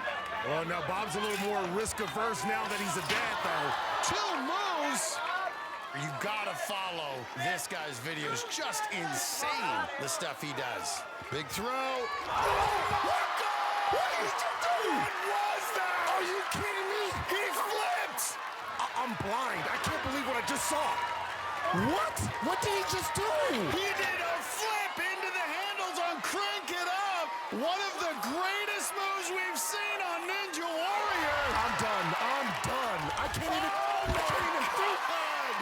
Well, now Bob's a little more risk-averse now that he's a dad, though. 2 moves. You gotta follow this guy's videos. Just insane, the stuff he does. Big throw. Oh, what did you do? What was that? Are you kidding me? He flipped. I'm blind. I can't believe what I just saw. What? What did he just do? He did a flip into the handles on Crank It Up. One of the greatest moves we've seen on Ninja Warrior. I'm done. I'm done. I can't even think.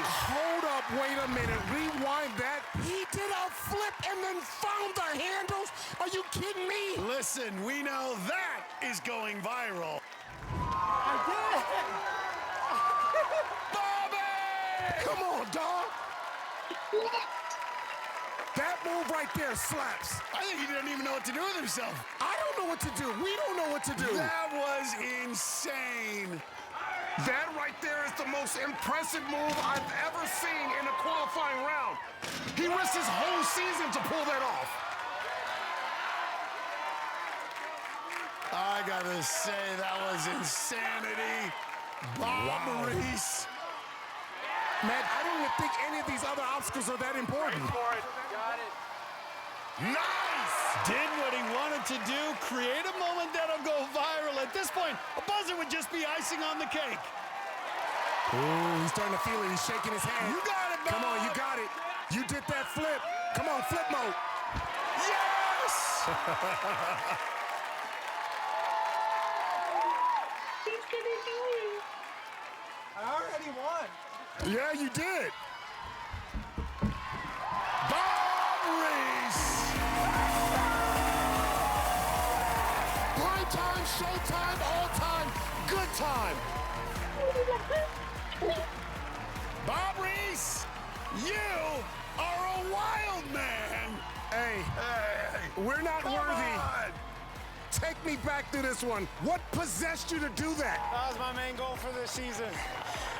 Hold up, wait a minute, rewind that. He did a flip and then found the handles? Are you kidding me? Listen, we know that is going viral. I did it! Bobby! Come on, dog. That move right there slaps. I think he didn't even know what to do with himself. I don't know what to do. We don't know what to do. That was insane. That right there is the most impressive move I've ever seen in a qualifying round. He risked his whole season to pull that off. I gotta say, that was insanity. Bob Reese. Man, I don't even think any of these other obstacles are that important. Got it. Nice! Did what he wanted to do, create a moment that'll go viral. At this point, a buzzer would just be icing on the cake. Ooh, he's starting to feel it. He's shaking his hand. You got it, Bob. Come on, you got it. You did that flip. Come on, flip mode. Yes! He's gonna do it. I already won. Yeah, you did. Bob Reese! Prime time, showtime, all time, good time. Bob Reese, you are a wild man. Hey, we're not worthy. Take me back to this one. What possessed you to do that? That was my main goal for this season.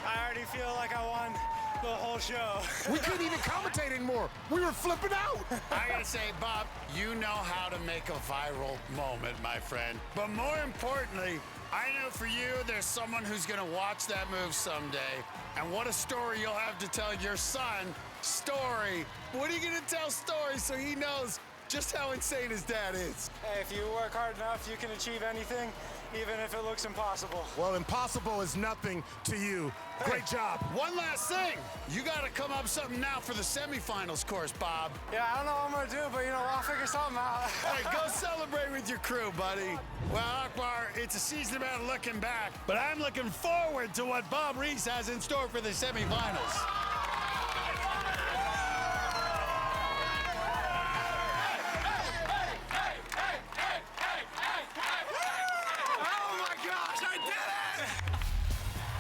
I already feel like I won the whole show. We couldn't even commentate anymore. We were flipping out. I gotta say, Bob, you know how to make a viral moment, my friend. But more importantly, I know for you, there's someone who's gonna watch that move someday. And what a story you'll have to tell your son. Story. What are you gonna tell Story so he knows just how insane his dad is? Hey, if you work hard enough, you can achieve anything, even if it looks impossible. Well, impossible is nothing to you. Great job. One last thing. You gotta come up with something now for the semifinals course, Bob. Yeah, I don't know what I'm gonna do, but I'll figure something out. Hey, go celebrate with your crew, buddy. Well, Akbar, it's a season about looking back, but I'm looking forward to what Bob Reese has in store for the semifinals.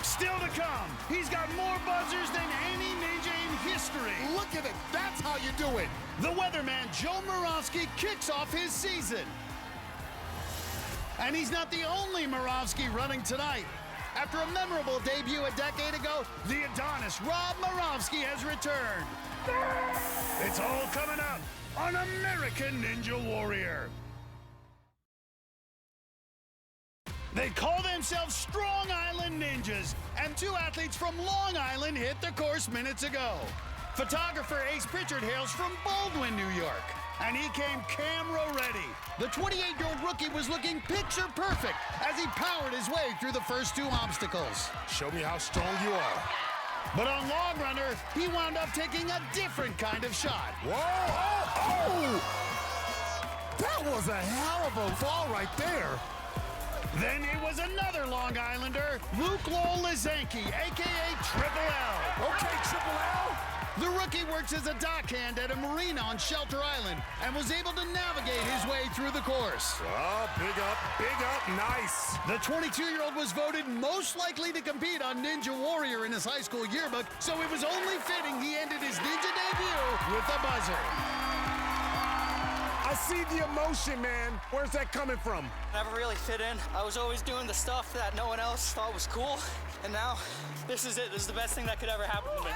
Still to come, he's got more buzzers than any ninja in history. Look at it. That's how you do it. The weatherman, Joe Moravsky, kicks off his season. And he's not the only Moravsky running tonight. After a memorable debut a decade ago, the Adonis, Rob Moravsky, has returned. It's all coming up on American Ninja Warrior. They call themselves Strong Island Ninjas, and two athletes from Long Island hit the course minutes ago. Photographer Ace Pritchard hails from Baldwin, New York, and he came camera ready. The 28-year-old rookie was looking picture perfect as he powered his way through the first two obstacles. Show me how strong you are. But on Long Runner, he wound up taking a different kind of shot. Whoa! Oh! That was a hell of a fall right there. Then it was another Long Islander, Luke Lowell Lizanki, a.k.a. Triple L. Okay, Triple L. The rookie works as a dockhand at a marina on Shelter Island and was able to navigate his way through the course. Oh, big up, nice. The 22-year-old was voted most likely to compete on Ninja Warrior in his high school yearbook, so it was only fitting he ended his ninja debut with a buzzer. I see the emotion, man. Where's that coming from? Never really fit in. I was always doing the stuff that no one else thought was cool, and now this is it. This is the best thing that could ever happen to me.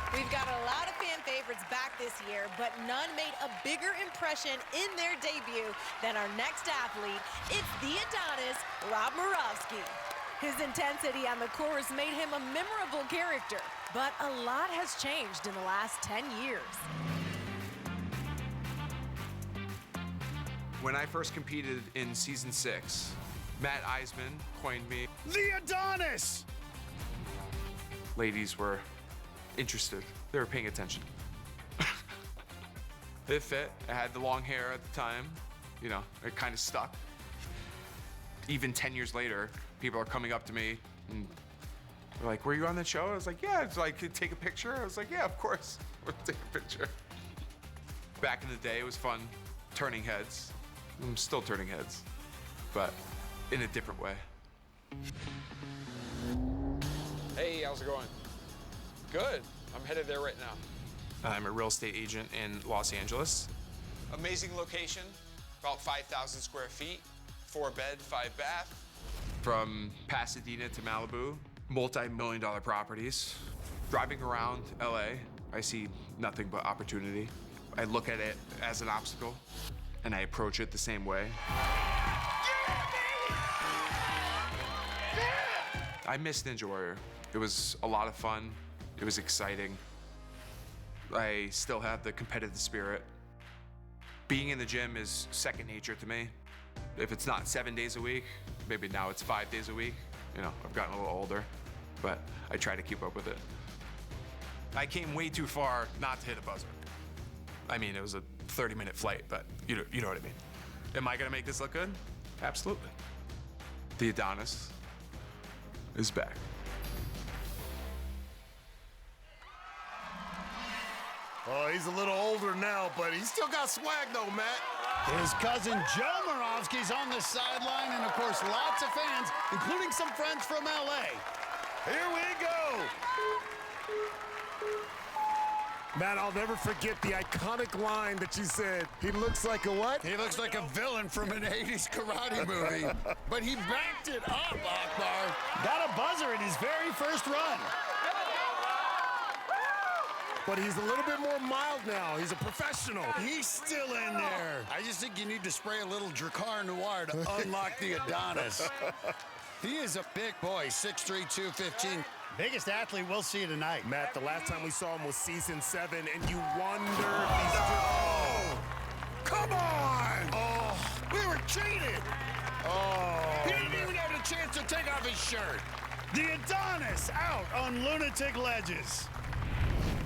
We've got a lot of fan favorites back this year, but none made a bigger impression in their debut than our next athlete. It's the Adonis, Rob Moravsky. His intensity on the course made him a memorable character, but a lot has changed in the last 10 years. When I first competed in season 6, Matt Eisman coined me. The Adonis! Ladies were interested. They were paying attention. It fit. I had the long hair at the time. You know, it kind of stuck. Even 10 years later, people are coming up to me and they're like, were you on the show? I was like, yeah. It's like, take a picture? I was like, yeah, of course. We'll take a picture. Back in the day, it was fun turning heads. I'm still turning heads, but in a different way. Hey, how's it going? Good. I'm headed there right now. I'm a real estate agent in Los Angeles. Amazing location, about 5,000 square feet, 4-bed, 5-bath. From Pasadena to Malibu, multi-million-dollar properties. Driving around LA, I see nothing but opportunity. I look at it as an obstacle, and I approach it the same way. I miss Ninja Warrior. It was a lot of fun. It was exciting. I still have the competitive spirit. Being in the gym is second nature to me. If it's not 7 days a week, maybe now it's 5 days a week. You know, I've gotten a little older, but I try to keep up with it. I came way too far not to hit a buzzer. I mean, it was a 30-minute flight, but you know what I mean. Am I gonna make this look good? Absolutely. The Adonis is back. Oh, he's a little older now, but he's still got swag though, Matt. His cousin Joe Moravsky's on the sideline, and of course, lots of fans, including some friends from LA. Here we go. Matt, I'll never forget the iconic line that you said. He looks like a what? He looks like a villain from an 80s karate movie. But he backed it up, Akbar. Got a buzzer in his very first run. But he's a little bit more mild now. He's a professional. He's still in there. I just think you need to spray a little Drakkar Noir to unlock the Adonis. He is a big boy, 6'3", 215. Biggest athlete we'll see tonight. Matt, the last time we saw him was season 7, and you wonder if he's still... Come on! Oh, we were cheated! Oh, he didn't even have a chance to take off his shirt. The Adonis out on Lunatic Ledges.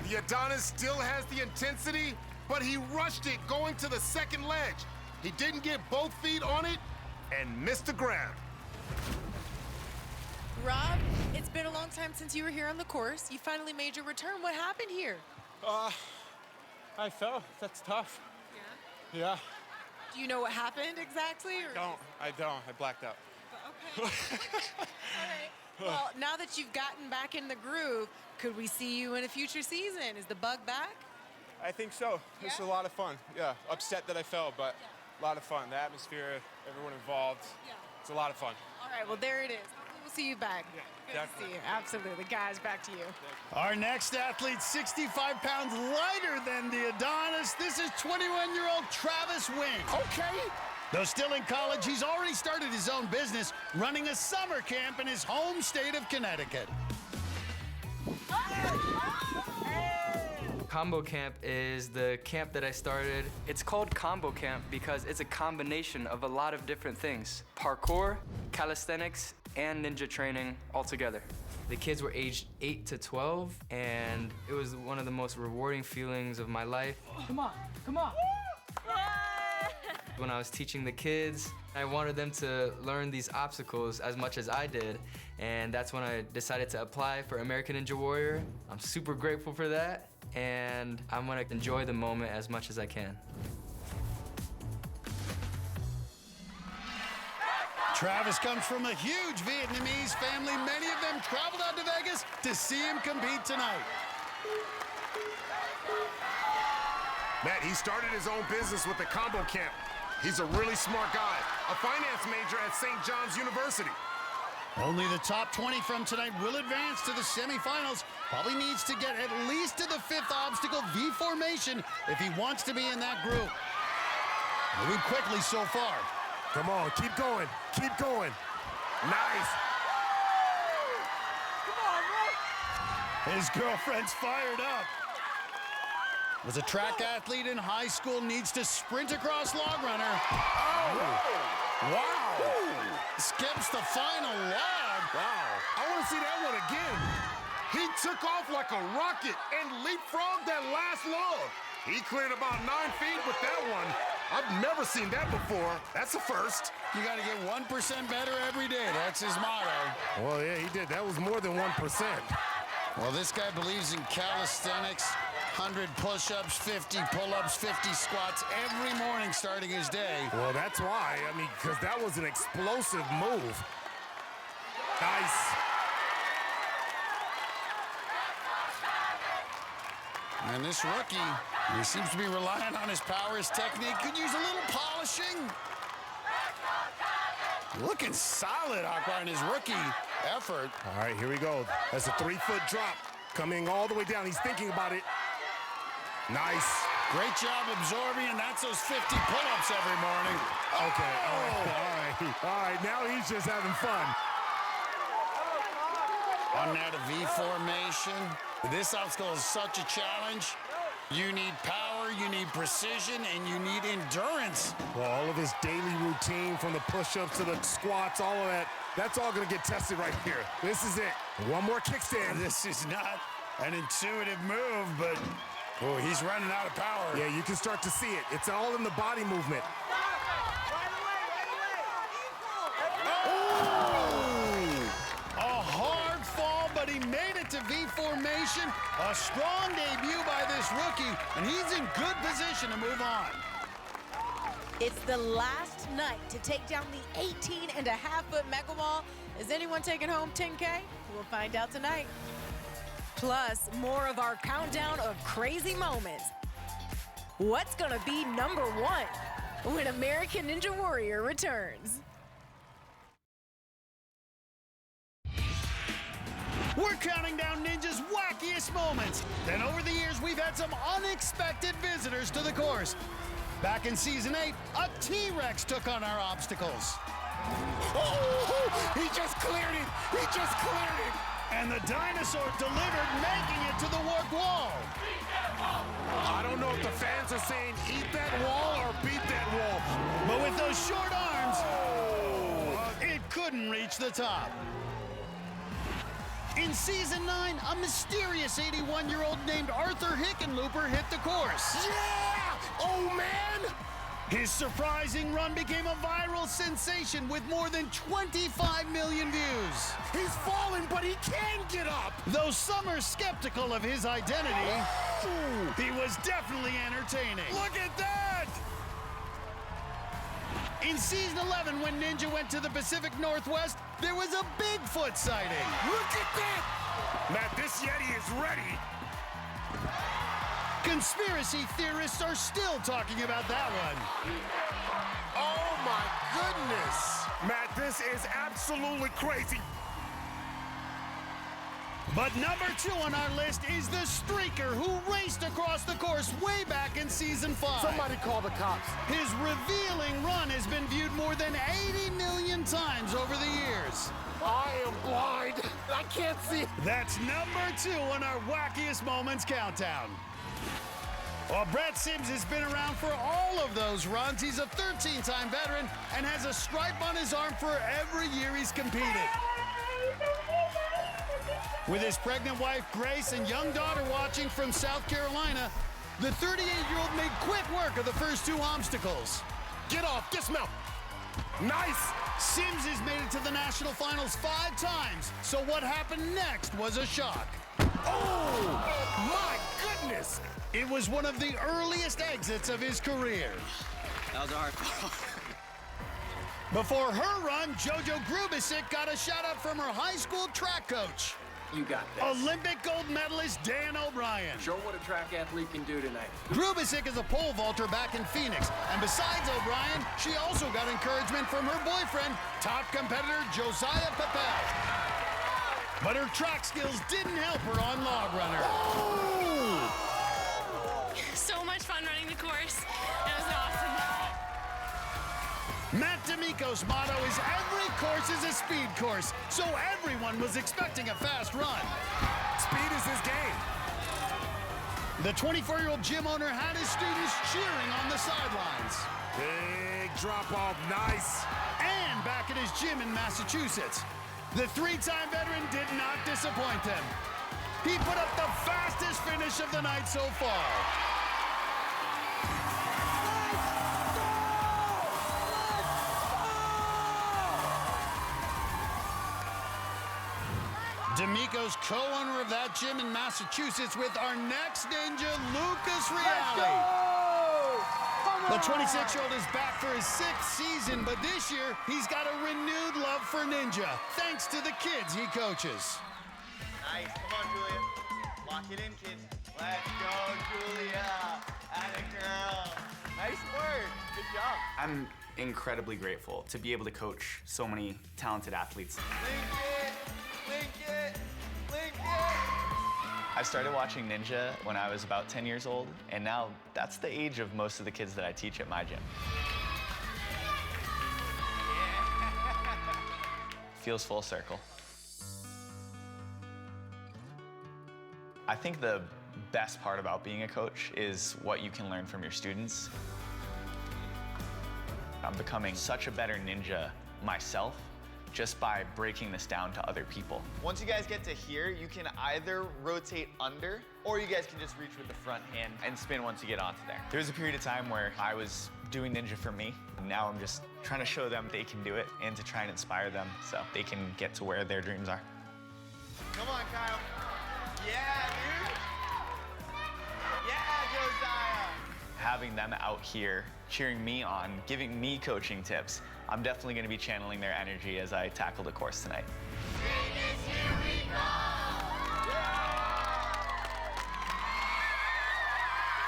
The Adonis still has the intensity, but he rushed it going to the second ledge. He didn't get both feet on it and missed the grab. Rob, it's been a long time since you were here on the course. You finally made your return. What happened here? I fell. That's tough. Yeah? Do you know what happened exactly? Or? I don't. I blacked out. Okay. All right. Well, now that you've gotten back in the groove, could we see you in a future season? Is the bug back? I think so. This is a lot of fun. Yeah, upset that I fell, but a lot of fun. The atmosphere, everyone involved. Yeah. It's a lot of fun. All right, well, there it is. Hopefully we'll see you back. Yeah, good to see you. Absolutely. Guys, back to you. Our next athlete, 65 pounds lighter than the Adonis. This is 21-year-old Travis Wing. Okay. Though still in college, he's already started his own business, running a summer camp in his home state of Connecticut. Combo Camp is the camp that I started. It's called Combo Camp because it's a combination of a lot of different things. Parkour, calisthenics, and ninja training all together. The kids were aged 8 to 12, and it was one of the most rewarding feelings of my life. Come on, come on. When I was teaching the kids, I wanted them to learn these obstacles as much as I did, and that's when I decided to apply for American Ninja Warrior. I'm super grateful for that, and I'm gonna enjoy the moment as much as I can. Travis comes from a huge Vietnamese family. Many of them traveled out to Vegas to see him compete tonight. Matt, he started his own business with the Combo Camp. He's a really smart guy, a finance major at St. John's University. Only the top 20 from tonight will advance to the semifinals. Probably needs to get at least to the 5th obstacle, V formation, if he wants to be in that group. Moving quickly so far. Come on, keep going, keep going. Nice. Come on, bro. His girlfriend's fired up. Was a track athlete in high school, needs to sprint across log runner. Oh! Wow! Skips the final log. Wow. I want to see that one again. He took off like a rocket and leapfrogged that last log. He cleared about 9 feet with that one. I've never seen that before. That's a first. You got to get 1% better every day. That's his motto. Well, yeah, he did. That was more than 1%. Well, this guy believes in calisthenics. 100 push-ups, 50 pull-ups, 50 squats every morning starting his day. Well, that's why. I mean, because that was an explosive move. Nice. And this rookie, he seems to be relying on his power, his technique. Could use a little polishing. Looking solid, Akbar, in his rookie effort. All right, here we go. That's a 3-foot drop coming all the way down. He's thinking about it. Nice. Great job absorbing, and that's those 50 pull-ups every morning. Okay, all right. All right, now he's just having fun. On now to V formation. This obstacle is such a challenge. You need power, you need precision, and you need endurance. Well, all of his daily routine, from the push-ups to the squats, all of that, that's all gonna get tested right here. This is it. One more kickstand. This is not an intuitive move, but oh, he's running out of power. Yeah, you can start to see it. It's all in the body movement. A hard fall, but he made it to V formation. A strong debut by this this rookie, and he's in good position to move on. It's the last night to take down the 18.5-foot Mega Wall. Is anyone taking home 10K? We'll find out tonight. Plus, more of our countdown of crazy moments. What's gonna be number one when American Ninja Warrior returns? We're counting down Ninja's wackiest moments. Then over the years, we've had some unexpected visitors to the course. Back in Season 8, a T-Rex took on our obstacles. Oh, he just cleared it. He just cleared it. And the dinosaur delivered, making it to the warped wall. I don't know if the fans are saying eat that wall or beat that wall. But with those short arms, it couldn't reach the top. In Season 9, a mysterious 81-year-old named Arthur Hickenlooper hit the course. Yeah! Oh, man! His surprising run became a viral sensation with more than 25 million views. He's falling, but he can get up! Though some are skeptical of his identity, he was definitely entertaining. Look at that! In Season 11, when Ninja went to the Pacific Northwest, there was a Bigfoot sighting. Look at that! Matt, this Yeti is ready. Conspiracy theorists are still talking about that one. Oh, my goodness! Matt, this is absolutely crazy. But number 2 on our list is the streaker who raced across the course way back in Season 5. Somebody call the cops. His revealing run has been viewed more than 80 million times over the years. I am blind. I can't see. That's number 2 on our wackiest moments countdown. Well, Brett Sims has been around for all of those runs. He's a 13-time veteran and has a stripe on his arm for every year he's competed. With his pregnant wife, Grace, and young daughter watching from South Carolina, the 38-year-old made quick work of the first 2 obstacles. Get off, dismount. Nice. Sims has made it to the national finals 5 times, so what happened next was a shock. Oh, my goodness. It was one of the earliest exits of his career. That was a hard fall. Before her run, JoJo Grubisic got a shout-out from her high school track coach. You got this. Olympic gold medalist Dan O'Brien. Show what a track athlete can do tonight. Grubisic is a pole vaulter back in Phoenix. And besides O'Brien, she also got encouragement from her boyfriend, top competitor Josiah Papel. But her track skills didn't help her on Log Runner. Oh! So much fun running the course. It was awesome. Matt D'Amico's motto is every course is a speed course, so everyone was expecting a fast run. Speed is his game. The 24-year-old gym owner had his students cheering on the sidelines. Big drop off, nice. And back at his gym in Massachusetts, the 3-time veteran did not disappoint him. He put up the fastest finish of the night so far. D'Amico's co-owner of that gym in Massachusetts with our next ninja, Lucas Reale. The 26-year-old is back for his 6th season, but this year he's got a renewed love for ninja, thanks to the kids he coaches. Nice. Come on, Julia. Lock it in, kids. Let's go, Julia. Atta girl. Nice work. Good job. I'm incredibly grateful to be able to coach so many talented athletes. Link it. Link it. Link it. I started watching Ninja when I was about 10 years old, and now that's the age of most of the kids that I teach at my gym. Feels full circle. I think the best part about being a coach is what you can learn from your students. I'm becoming such a better ninja myself just by breaking this down to other people. Once you guys get to here, you can either rotate under, or you guys can just reach with the front hand and spin once you get onto there. There was a period of time where I was doing Ninja for me. Now I'm just trying to show them they can do it and to try and inspire them so they can get to where their dreams are. Come on, Kyle. Yeah, dude. Yeah. having them out here cheering me on, giving me coaching tips, I'm definitely going to be channeling their energy as I tackle the course tonight.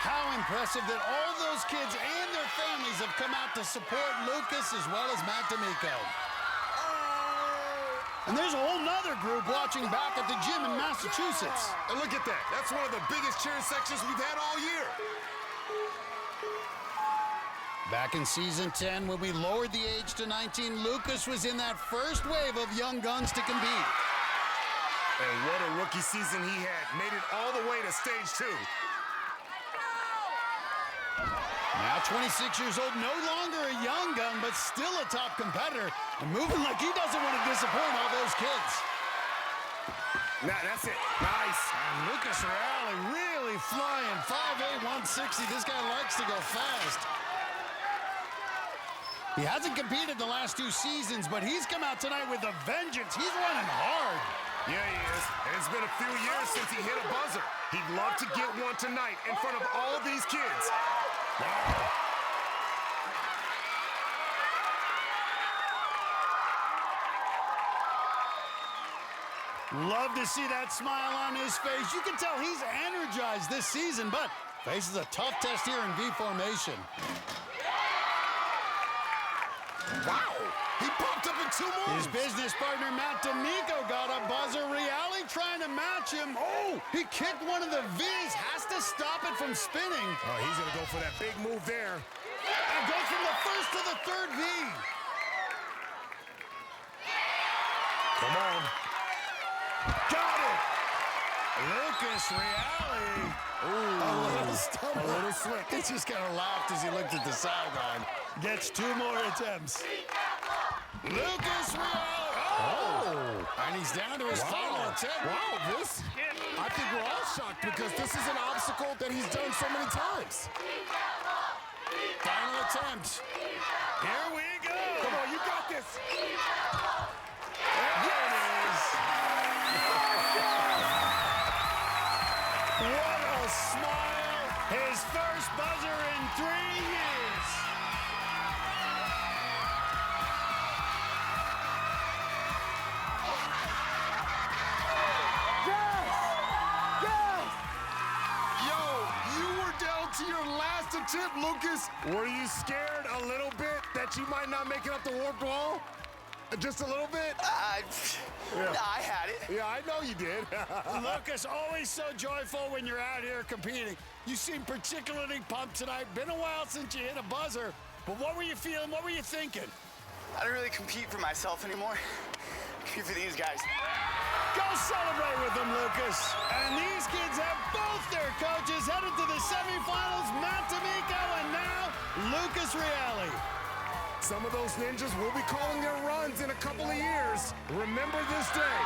How impressive that all those kids and their families have come out to support Lucas as well as Matt D'Amico. And there's a whole nother group watching back at the gym in Massachusetts. And look at that. That's one of the biggest cheering sections we've had all year. Back in season 10, when we lowered the age to 19, Lucas was in that first wave of young guns to compete. And what a rookie season he had. Made it all the way to stage 2. Now 26 years old, no longer a young gun, but still a top competitor, and moving like he doesn't want to disappoint all those kids. Now that's it. Nice. And Lucas Reale really flying. 5'8", 160. This guy likes to go fast. He hasn't competed the last 2 seasons, but he's come out tonight with a vengeance. He's running hard. Yeah, he is. And it's been a few years since he hit a buzzer. He'd love to get one tonight in front of all these kids. Wow. Love to see that smile on his face. You can tell he's energized this season, but faces a tough test here in V formation. Wow, he popped up in 2 moves. His business partner, Matt D'Amico, got a buzzer. Reale trying to match him. Oh, he kicked one of the V's. Has to stop it from spinning. Oh, he's going to go for that big move there. And goes from the first to the 3rd V. Come on. Got it. Lucas Reale. Ooh, a little stumble. A little slip. He just kind of laughed as he looked at the sideline. Gets 2 more attempts. Lucas Reale. Oh! And he's down to his final attempt. Wow, this, I think we're all shocked because this is an obstacle that he's done so many times. Final attempt. Here we go. Come on, you got this. There it is. What a smile. His first buzzer in 3 years. To your last attempt, Lucas. Were you scared a little bit that you might not make it up the warped wall? Just a little bit? Yeah. I had it. Yeah, I know you did. Lucas, always so joyful when you're out here competing. You seem particularly pumped tonight. Been a while since you hit a buzzer, but what were you feeling? What were you thinking? I don't really compete for myself anymore. I compete for these guys. Go celebrate with them, Lucas. And these kids have both their coaches headed to the semifinals, Matt D'Amico and now Lucas Reale. Some of those ninjas will be calling their runs in a couple of years. Remember this day.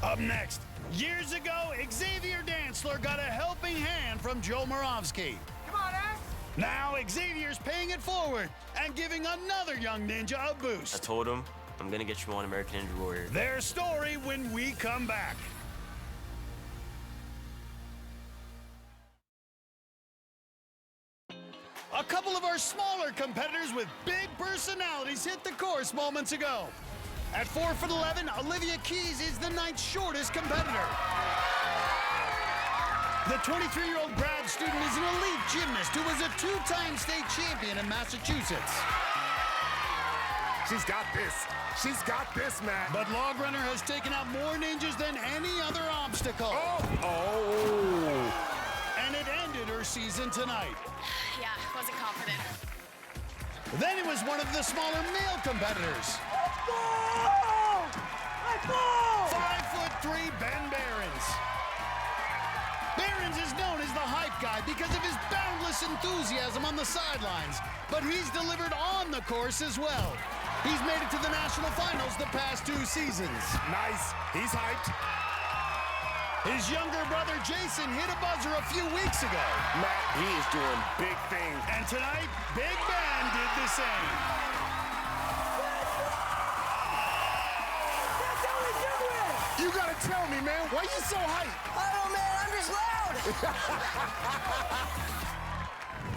Up next, years ago, Xavier Dantzler got a helping hand from Joe Moravsky. Come on, Axe. Now Xavier's paying it forward and giving another young ninja a boost. I told him, I'm gonna get you on American Ninja Warrior. Their story when we come back. A couple of our smaller competitors with big personalities hit the course moments ago. At 4'11", Olivia Keys is the 9th shortest competitor. The 23-year-old grad student is an elite gymnast who was a 2-time state champion in Massachusetts. She's got this. She's got this, Matt. But Log Runner has taken out more ninjas than any other obstacle. Oh! And it ended her season tonight. Yeah, wasn't confident. Then it was one of the smaller male competitors. 5'3", Ben Behrens. Behrens is known as the hype guy because of his boundless enthusiasm on the sidelines, but he's delivered on the course as well. He's made it to the national finals the past 2 seasons. Nice. He's hyped. His younger brother Jason hit a buzzer a few weeks ago. Matt, he is doing big things. And tonight, Big Ben did the same. That's how we do it! You gotta tell me, man, why you so hyped? I don't know, man, I'm just loud!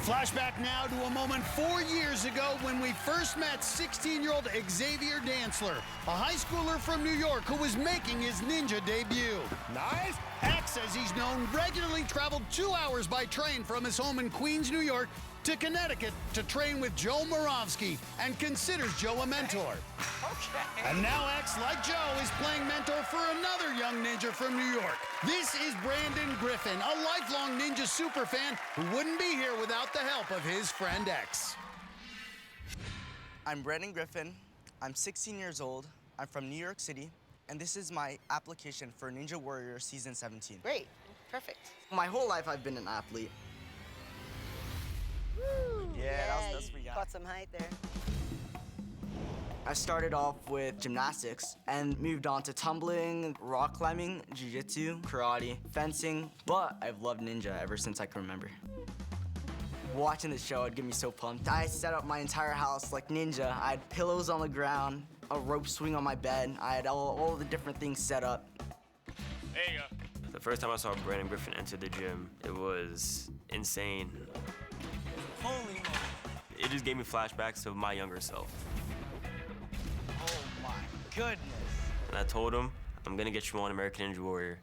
Flashback now to a moment 4 years ago when we first met 16-year-old Xavier Dantzler, a high schooler from New York who was making his ninja debut. Nice. X, as he's known, regularly traveled 2 hours by train from his home in Queens, New York, to Connecticut to train with Joe Moravsky and considers Joe a mentor. Okay. And now X, like Joe, is playing mentor for another young ninja from New York. This is Brandon Griffin, a lifelong ninja superfan who wouldn't be here without the help of his friend X. I'm Brandon Griffin. I'm 16 years old. I'm from New York City, and this is my application for Ninja Warrior Season 17. Great. Perfect. My whole life I've been an athlete. Woo! Yeah, that's what we got. Caught some height there. I started off with gymnastics and moved on to tumbling, rock climbing, jiu-jitsu, karate, fencing, but I've loved ninja ever since I can remember. Watching the show would get me so pumped. I set up my entire house like ninja. I had pillows on the ground, a rope swing on my bed. I had all the different things set up. There you go. The first time I saw Brandon Griffin enter the gym, it was insane. Holy moly. It just gave me flashbacks of my younger self. Oh my goodness. And I told him, I'm gonna get you on American Ninja Warrior.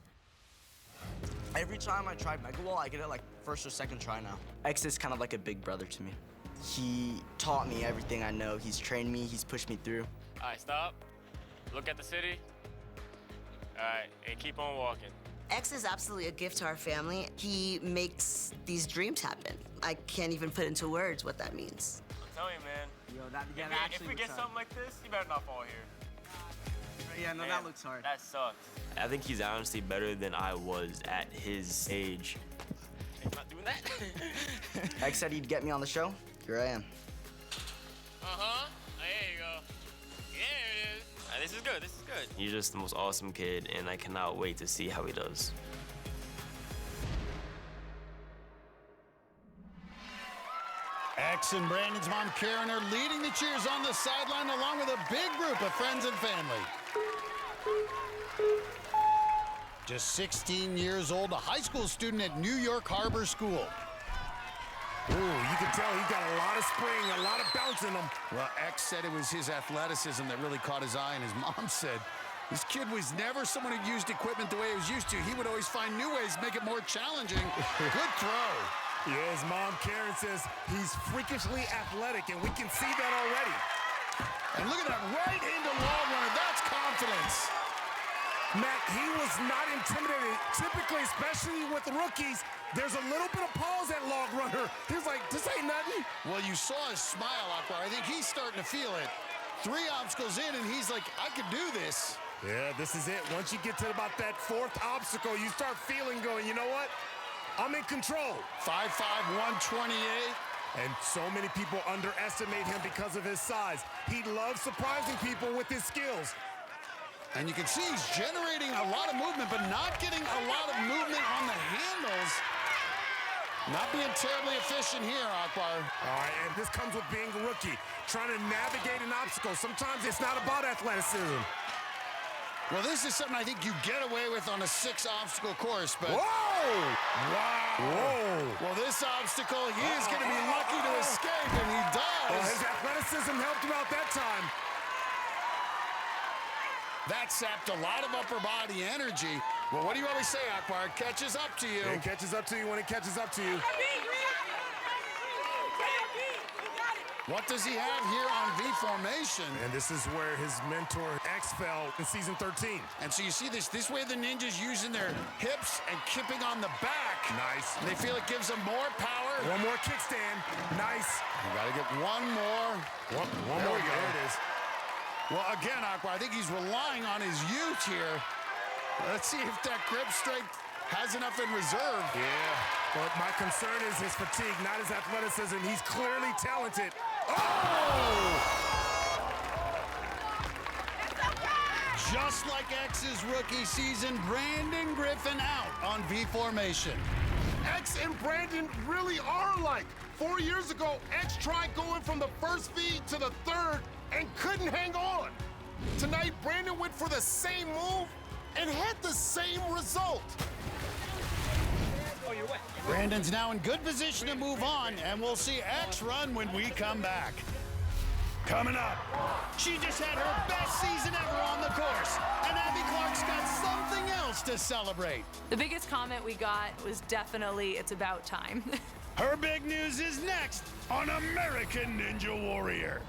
Every time I try Mega Wall, I get it like first or second try now. X is kind of like a big brother to me. He taught me everything I know. He's trained me, he's pushed me through. All right, stop. Look at the city. All right, and keep on walking. X is absolutely a gift to our family. He makes these dreams happen. I can't even put into words what that means. I'm telling you, man. Yo, if we get something like this, you better not fall here. Yeah, no, Man, that looks hard. That sucks. I think he's honestly better than I was at his age. I'm not doing that. X said he'd get me on the show. Here I am. Uh-huh. There you go. Yeah, it is. This is good. This is good. He's just the most awesome kid, and I cannot wait to see how he does. X and Brandon's mom, Karen, are leading the cheers on the sideline along with a big group of friends and family. Just 16 years old, a high school student at New York Harbor School. Ooh, you can tell he's got a lot of spring, a lot of bounce in him. Well, X said it was his athleticism that really caught his eye, and his mom said this kid was never someone who used equipment the way he was used to. He would always find new ways to make it more challenging. Good throw. Yeah, his mom, Karen, says he's freakishly athletic, and we can see that already. And look at that, right into Log Runner. That's confidence. Matt, he was not intimidated. Typically, especially with the rookies, there's a little bit of pause at Log Runner. He's like, this ain't nothing. Well, you saw his smile, Akbar. I think he's starting to feel it. 3 obstacles in, and he's like, I can do this. Yeah, this is it. Once you get to about that 4th obstacle, you start feeling going, you know what? I'm in control. 5'5", 128. And so many people underestimate him because of his size. He loves surprising people with his skills. And you can see he's generating a lot of movement, but not getting a lot of movement on the handles. Not being terribly efficient here, Akbar. All right, and this comes with being a rookie, trying to navigate an obstacle. Sometimes it's not about athleticism. Well, this is something I think you get away with on a 6-obstacle course, but... Whoa! Wow! Whoa! Well, this obstacle, he is going to be lucky to escape, and he does. Well, his athleticism helped him out that time. That sapped a lot of upper body energy. Well, what do you always say, Akbar? It catches up to you. It catches up to you when it catches up to you. What does he have here on V formation? And this is where his mentor X fell in season 13. And so you see this way the ninjas using their hips and kipping on the back. Nice. And they feel it gives them more power. One more kickstand. Nice. You gotta get one more. One more. There it is. Well, again, Akbar, I think he's relying on his youth here. Let's see if that grip strength has enough in reserve. Yeah, but my concern is his fatigue, not his athleticism. He's clearly talented. Oh! Just like X's rookie season, Brandon Griffin out on V formation. X and Brandon really are alike. 4 years ago, X tried going from the first V to the third and couldn't hang on. Tonight, Brandon went for the same move and had the same result. Brandon's now in good position to move on, and we'll see X run when we come back. Coming up, she just had her best season ever on the course, and Abby Clark's got something else to celebrate. The biggest comment we got was definitely, it's about time. Her big news is next on American Ninja Warrior.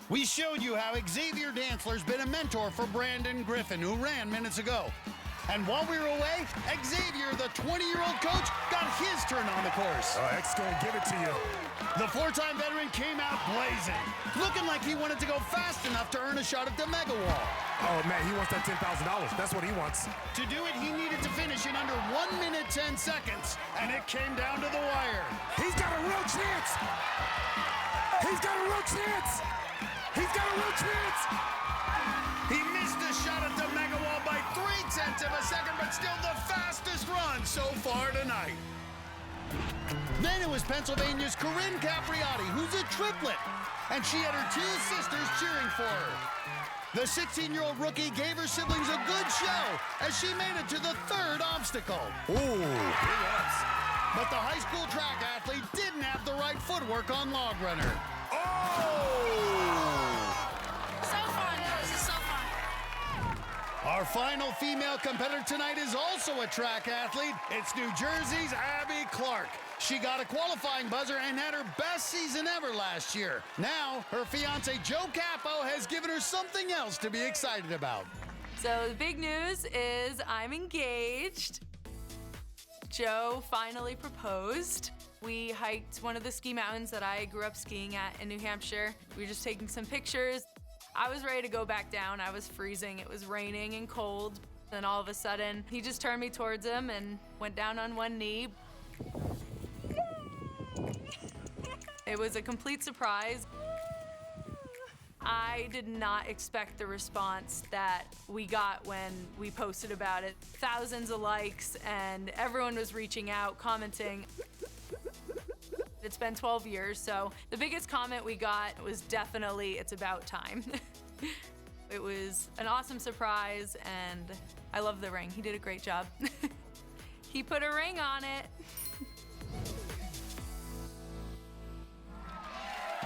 We showed you how Xavier Dantzler's been a mentor for Brandon Griffin, who ran minutes ago. And while we were away, Xavier, the 20-year-old coach, got his turn on the course. X gonna give it to you. The four-time veteran came out blazing, looking like he wanted to go fast enough to earn a shot at the Mega Wall. Oh, man, he wants that $10,000. That's what he wants. To do it, he needed to finish in under 1 minute 10 seconds, and it came down to the wire. He's got a real chance. He's got a real chance. He's got a real chance. He missed a shot at the Mega Wall by 0.3 of a second, but still the fastest run so far tonight. Then it was Pennsylvania's Corinne Capriati, who's a triplet, and she had her two sisters cheering for her. The 16-year-old rookie gave her siblings a good show as she made it to the third obstacle. Ooh, big ups. But the high school track athlete didn't have the right footwork on Log Runner. Our final female competitor tonight is also a track athlete. It's New Jersey's Abby Clark. She got a qualifying buzzer and had her best season ever last year. Now, her fiancé Joe Capo has given her something else to be excited about. So the big news is I'm engaged. Joe finally proposed. We hiked one of the ski mountains that I grew up skiing at in New Hampshire. We were just taking some pictures. I was ready to go back down. I was freezing. It was raining and cold. Then all of a sudden, he just turned me towards him and went down on one knee. It was a complete surprise. I did not expect the response that we got when we posted about it. Thousands of likes, and everyone was reaching out, commenting. It's been 12 years, so the biggest comment we got was definitely, it's about time. It was an awesome surprise, and I love the ring. He did a great job. He put a ring on it.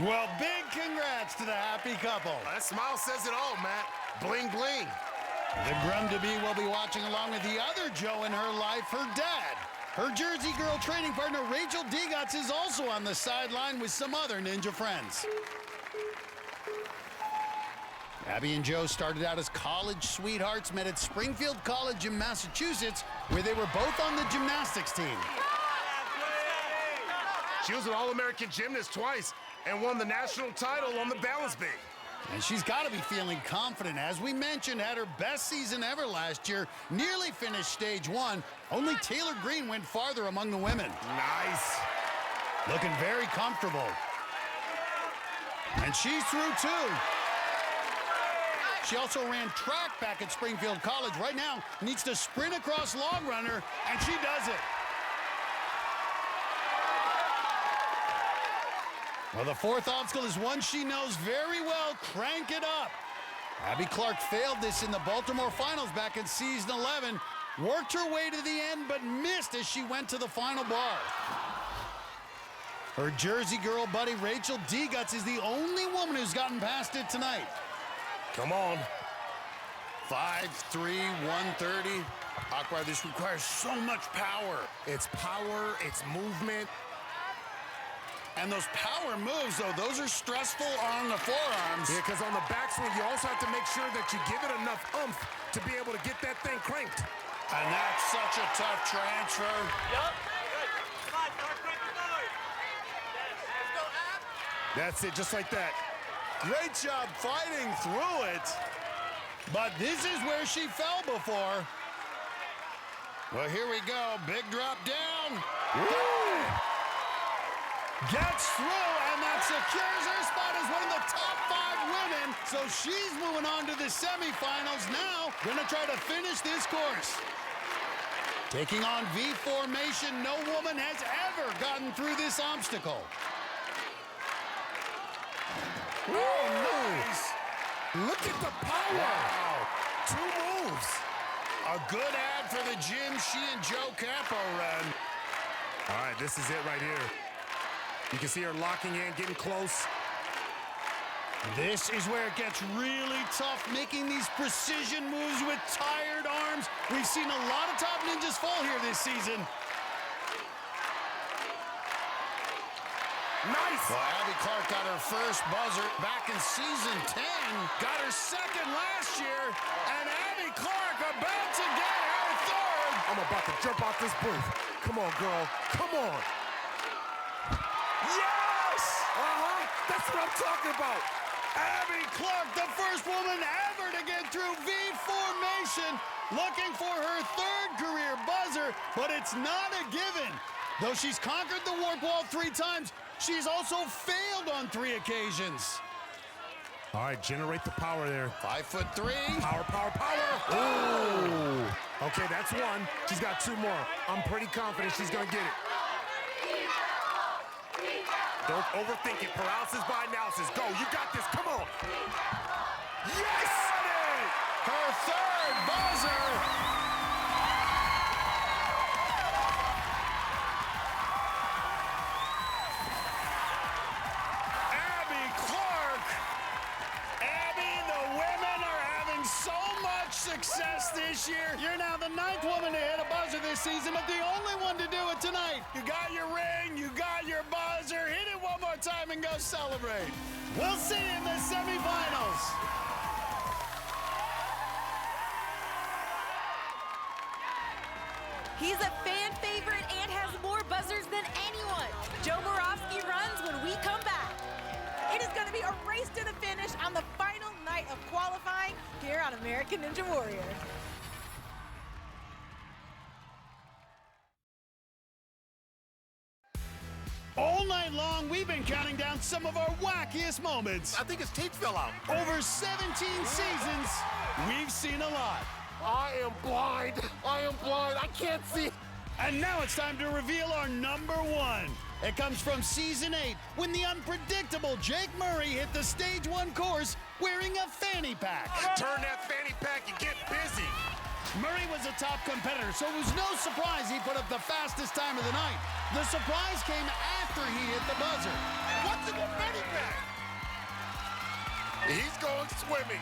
Well, big congrats to the happy couple. That smile says it all, Matt. Bling, bling. The groom-to-be will be watching along with the other Joe in her life, her dad. Her Jersey girl training partner, Rachel Degatz, is also on the sideline with some other Ninja friends. Abby and Joe started out as college sweethearts, met at Springfield College in Massachusetts, where they were both on the gymnastics team. She was an All-American gymnast twice and won the national title on the balance beam. And she's got to be feeling confident. As we mentioned, had her best season ever last year, nearly finished stage one. Only Taylor Green went farther among the women. Nice. Looking very comfortable. And she's through too. She also ran track back at Springfield College. Right now, needs to sprint across Log Runner, and she does it. Well, the fourth obstacle is one she knows very well. Crank it up. Abby Clark failed this in the Baltimore finals back in season 11. Worked her way to the end, but missed as she went to the final bar. Her Jersey girl buddy, Rachel Degatz, is the only woman who's gotten past it tonight. Come on. 5'3", 130. Akbar, this requires so much power. It's power, it's movement. And those power moves, though, those are stressful on the forearms. Yeah, because on the backswing, you also have to make sure that you give it enough oomph to be able to get that thing cranked. And that's such a tough transfer. Yup. Come on, start cranking forward. Let's go, Ab. That's it, just like that. Great job fighting through it. But this is where she fell before. Well, here we go. Big drop down. Woo! Gets through, and that secures her spot as one of the top 5 women. So she's moving on to the semifinals now. Gonna try to finish this course. Taking on V formation, no woman has ever gotten through this obstacle. Oh, nice. Look at the power. Wow. 2 moves. A good ad for the gym she and Joe Campo run. All right, this is it right here. You can see her locking in, getting close. This is where it gets really tough, making these precision moves with tired arms. We've seen a lot of top ninjas fall here this season. Nice! Well, Abby Clark got her first buzzer back in season 10. Got her second last year. And Abby Clark about to get her third. I'm about to jump off this booth. Come on, girl. Come on. Yes! Uh-huh. That's what I'm talking about. Abby Clark, the first woman ever to get through V formation, looking for her third career buzzer, but it's not a given. Though she's conquered the warp wall 3 times, she's also failed on 3 occasions. All right, generate the power there. 5'3". Power, power, power. Ooh. Okay, that's one. She's got 2 more. I'm pretty confident she's gonna get it. Don't overthink it. Paralysis by analysis. Go, you got this. Come on. Yes! Her third buzzer. Abby Clark. Abby, the women are having so much success this year. You're now the 9th woman to hit a buzzer this season, but the only one to do it tonight. You got your ring, you got your buzzer. Hit it one more time and go celebrate. We'll see you in the semifinals. He's a fan favorite and has more buzzers than anyone. Joe Moravsky runs when we come back. It is going to be a race to the finish on the final night of qualifying here on American Ninja Warrior. All night long, we've been counting down some of our wackiest moments. I think his teeth fell out. Over 17 seasons, we've seen a lot. I am blind. I am blind. I can't see. And now it's time to reveal our number 1. It comes from season 8, when the unpredictable Jake Murray hit the stage 1 course wearing a fanny pack. Turn that fanny pack and get busy. Murray was a top competitor, so it was no surprise he put up the fastest time of the night. The surprise came after he hit the buzzer. What's in the fanny pack? He's going swimming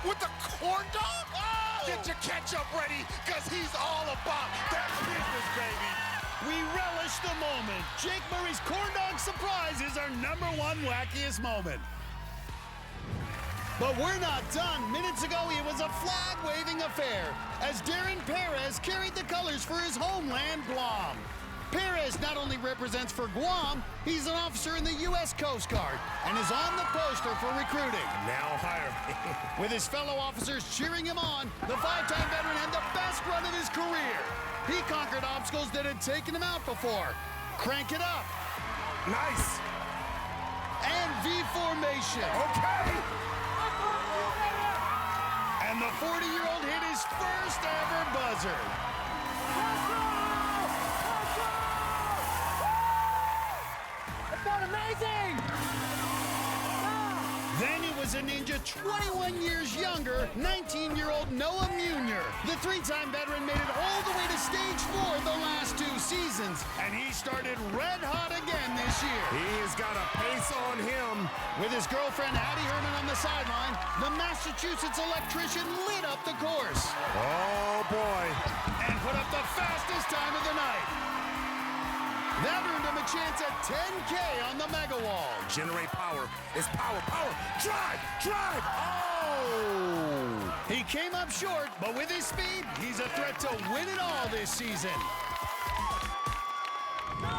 with the corn dog. Oh! Get your ketchup ready, because he's all about that business, baby. We relish the moment. Jake Murray's corn dog surprise is our number 1 wackiest moment. But we're not done. Minutes ago, it was a flag-waving affair as Darren Perez carried the colors for his homeland, Guam. Perez not only represents for Guam, he's an officer in the U.S. Coast Guard and is on the poster for recruiting. Now hire me. With his fellow officers cheering him on, the 5-time veteran had the best run of his career. He conquered obstacles that had taken him out before. Crank it up. Nice. And V formation. Okay. And the 40-year-old hit his first ever buzzer. It felt amazing! Then he was a ninja 21 years younger, 19-year-old Noah Munier. The 3-time veteran made it all the way to stage 4 the last 2 seasons, and he started red hot again this year. He has got a pace on him. With his girlfriend Addie Herman on the sideline, the Massachusetts electrician lit up the course. Oh, boy. And put up the fastest time of the night. That earned him a chance at 10K on the Mega Wall. Generate power. It's power, power. Drive, drive. Oh! He came up short, but with his speed, he's a threat to win it all this season.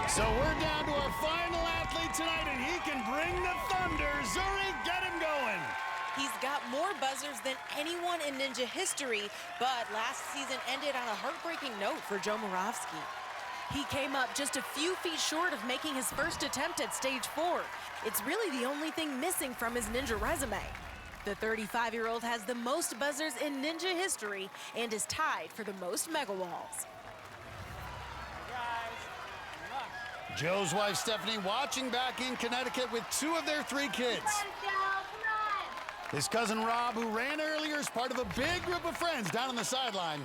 So we're down to our final athlete tonight, and he can bring the thunder. Zuri, get him going. He's got more buzzers than anyone in Ninja history, but last season ended on a heartbreaking note for Joe Moravsky. He came up just a few feet short of making his first attempt at stage 4. It's really the only thing missing from his Ninja resume. The 35-year-old has the most buzzers in Ninja history and is tied for the most Mega Walls. Joe's wife, Stephanie, watching back in Connecticut with 2 of their 3 kids. His cousin Rob, who ran earlier, is part of a big group of friends down on the sideline.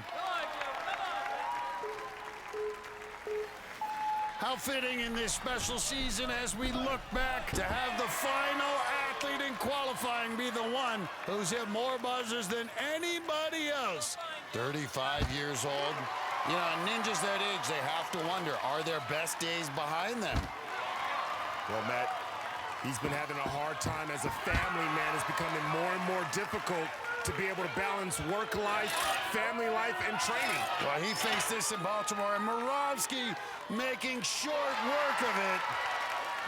How fitting in this special season as we look back to have the final athlete in qualifying be the one who's hit more buzzers than anybody else. 35 years old. You know, ninjas that age, they have to wonder, are their best days behind them? Well, Matt, he's been having a hard time as a family man. It's becoming more and more difficult to be able to balance work life, family life, and training. Well, he faced this in Baltimore, and Moravsky making short work of it.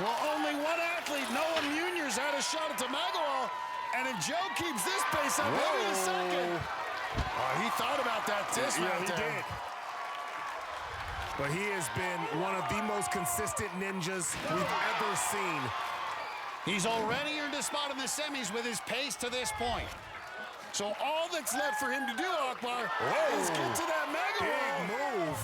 Well, only one athlete, Noah Muniers, had a shot at Tamagawal, and if Joe keeps this pace up, he'll be the second. He thought about that dismount he did. But he has been one of the most consistent ninjas we've ever seen. He's already earned a spot in the semis with his pace to this point. So all that's left for him to do, Akbar, is get to that mega big move.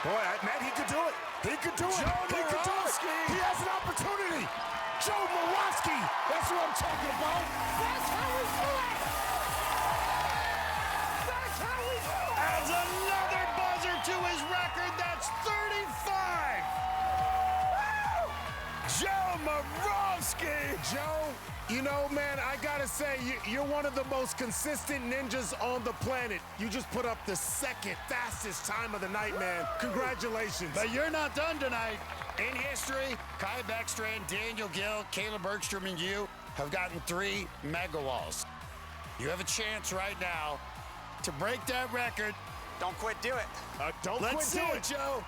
Boy, Matt, he could do it. He could do it. He could do it. He has an opportunity. Joe Moravsky. That's what I'm talking about. That's how we do it. That's how we do it. Adds another buzzer to his record. That's 35. Joe Moravsky. Joe, you know, man, I gotta say, you're one of the most consistent ninjas on the planet. You just put up the second fastest time of the night, man. Congratulations. But you're not done tonight. In history, Kai Beckstrand, Daniel Gill, Caleb Bergstrom, and you have gotten 3 mega walls. You have a chance right now to break that record. Don't quit, do it. Let's see it, Joe.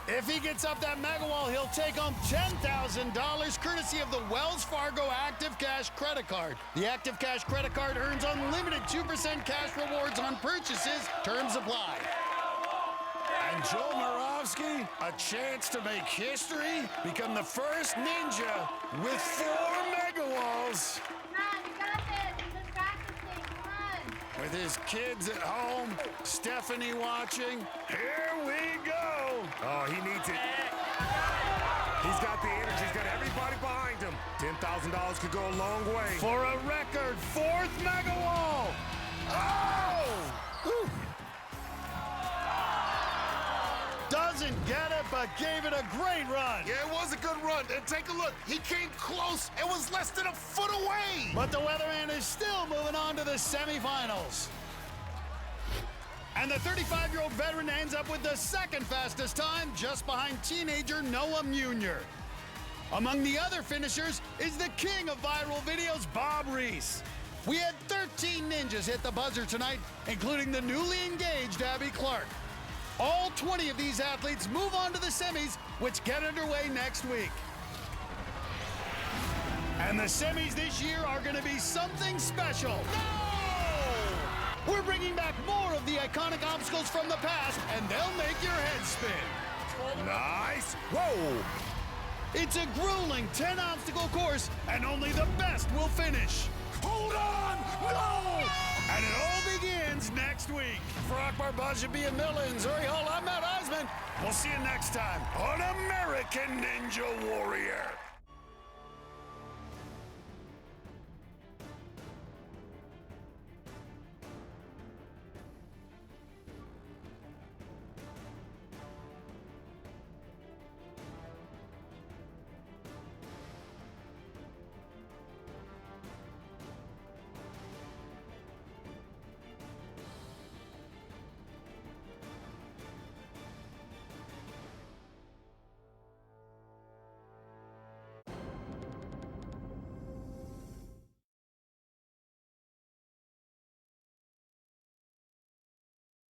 If he gets up that mega wall, he'll take home $10,000 courtesy of the Wells Fargo Active Cash credit card. The Active Cash credit card earns unlimited 2% cash rewards on purchases. Terms apply. And Joe Moravsky, a chance to make history, become the first ninja with 4 mega walls. With his kids at home, Stephanie watching, here we go. Oh, he needs it. He's got the energy. He's got everybody behind him. $10,000 could go a long way. For a record 4th mega wall. Oh! Whew. Doesn't get it, but gave it a great run. Yeah, it was a good run. And take a look. He came close. It was less than a foot away. But the weatherman is still moving on to the semifinals. And the 35-year-old veteran ends up with the second fastest time, just behind teenager Noah Munier. Among the other finishers is the king of viral videos, Bob Reese. We had 13 ninjas hit the buzzer tonight, including the newly engaged Abby Clark. All 20 of these athletes move on to the semis, which get underway next week. And the semis this year are going to be something special. No! We're bringing back more of the iconic obstacles from the past, and they'll make your head spin. Nice. Whoa! It's a grueling 10-obstacle course, and only the best will finish. Hold on! No! And it all begins next week. For Akbar Bajabia Millins, Uri Hall, I'm Matt Eisman. We'll see you next time on American Ninja Warrior.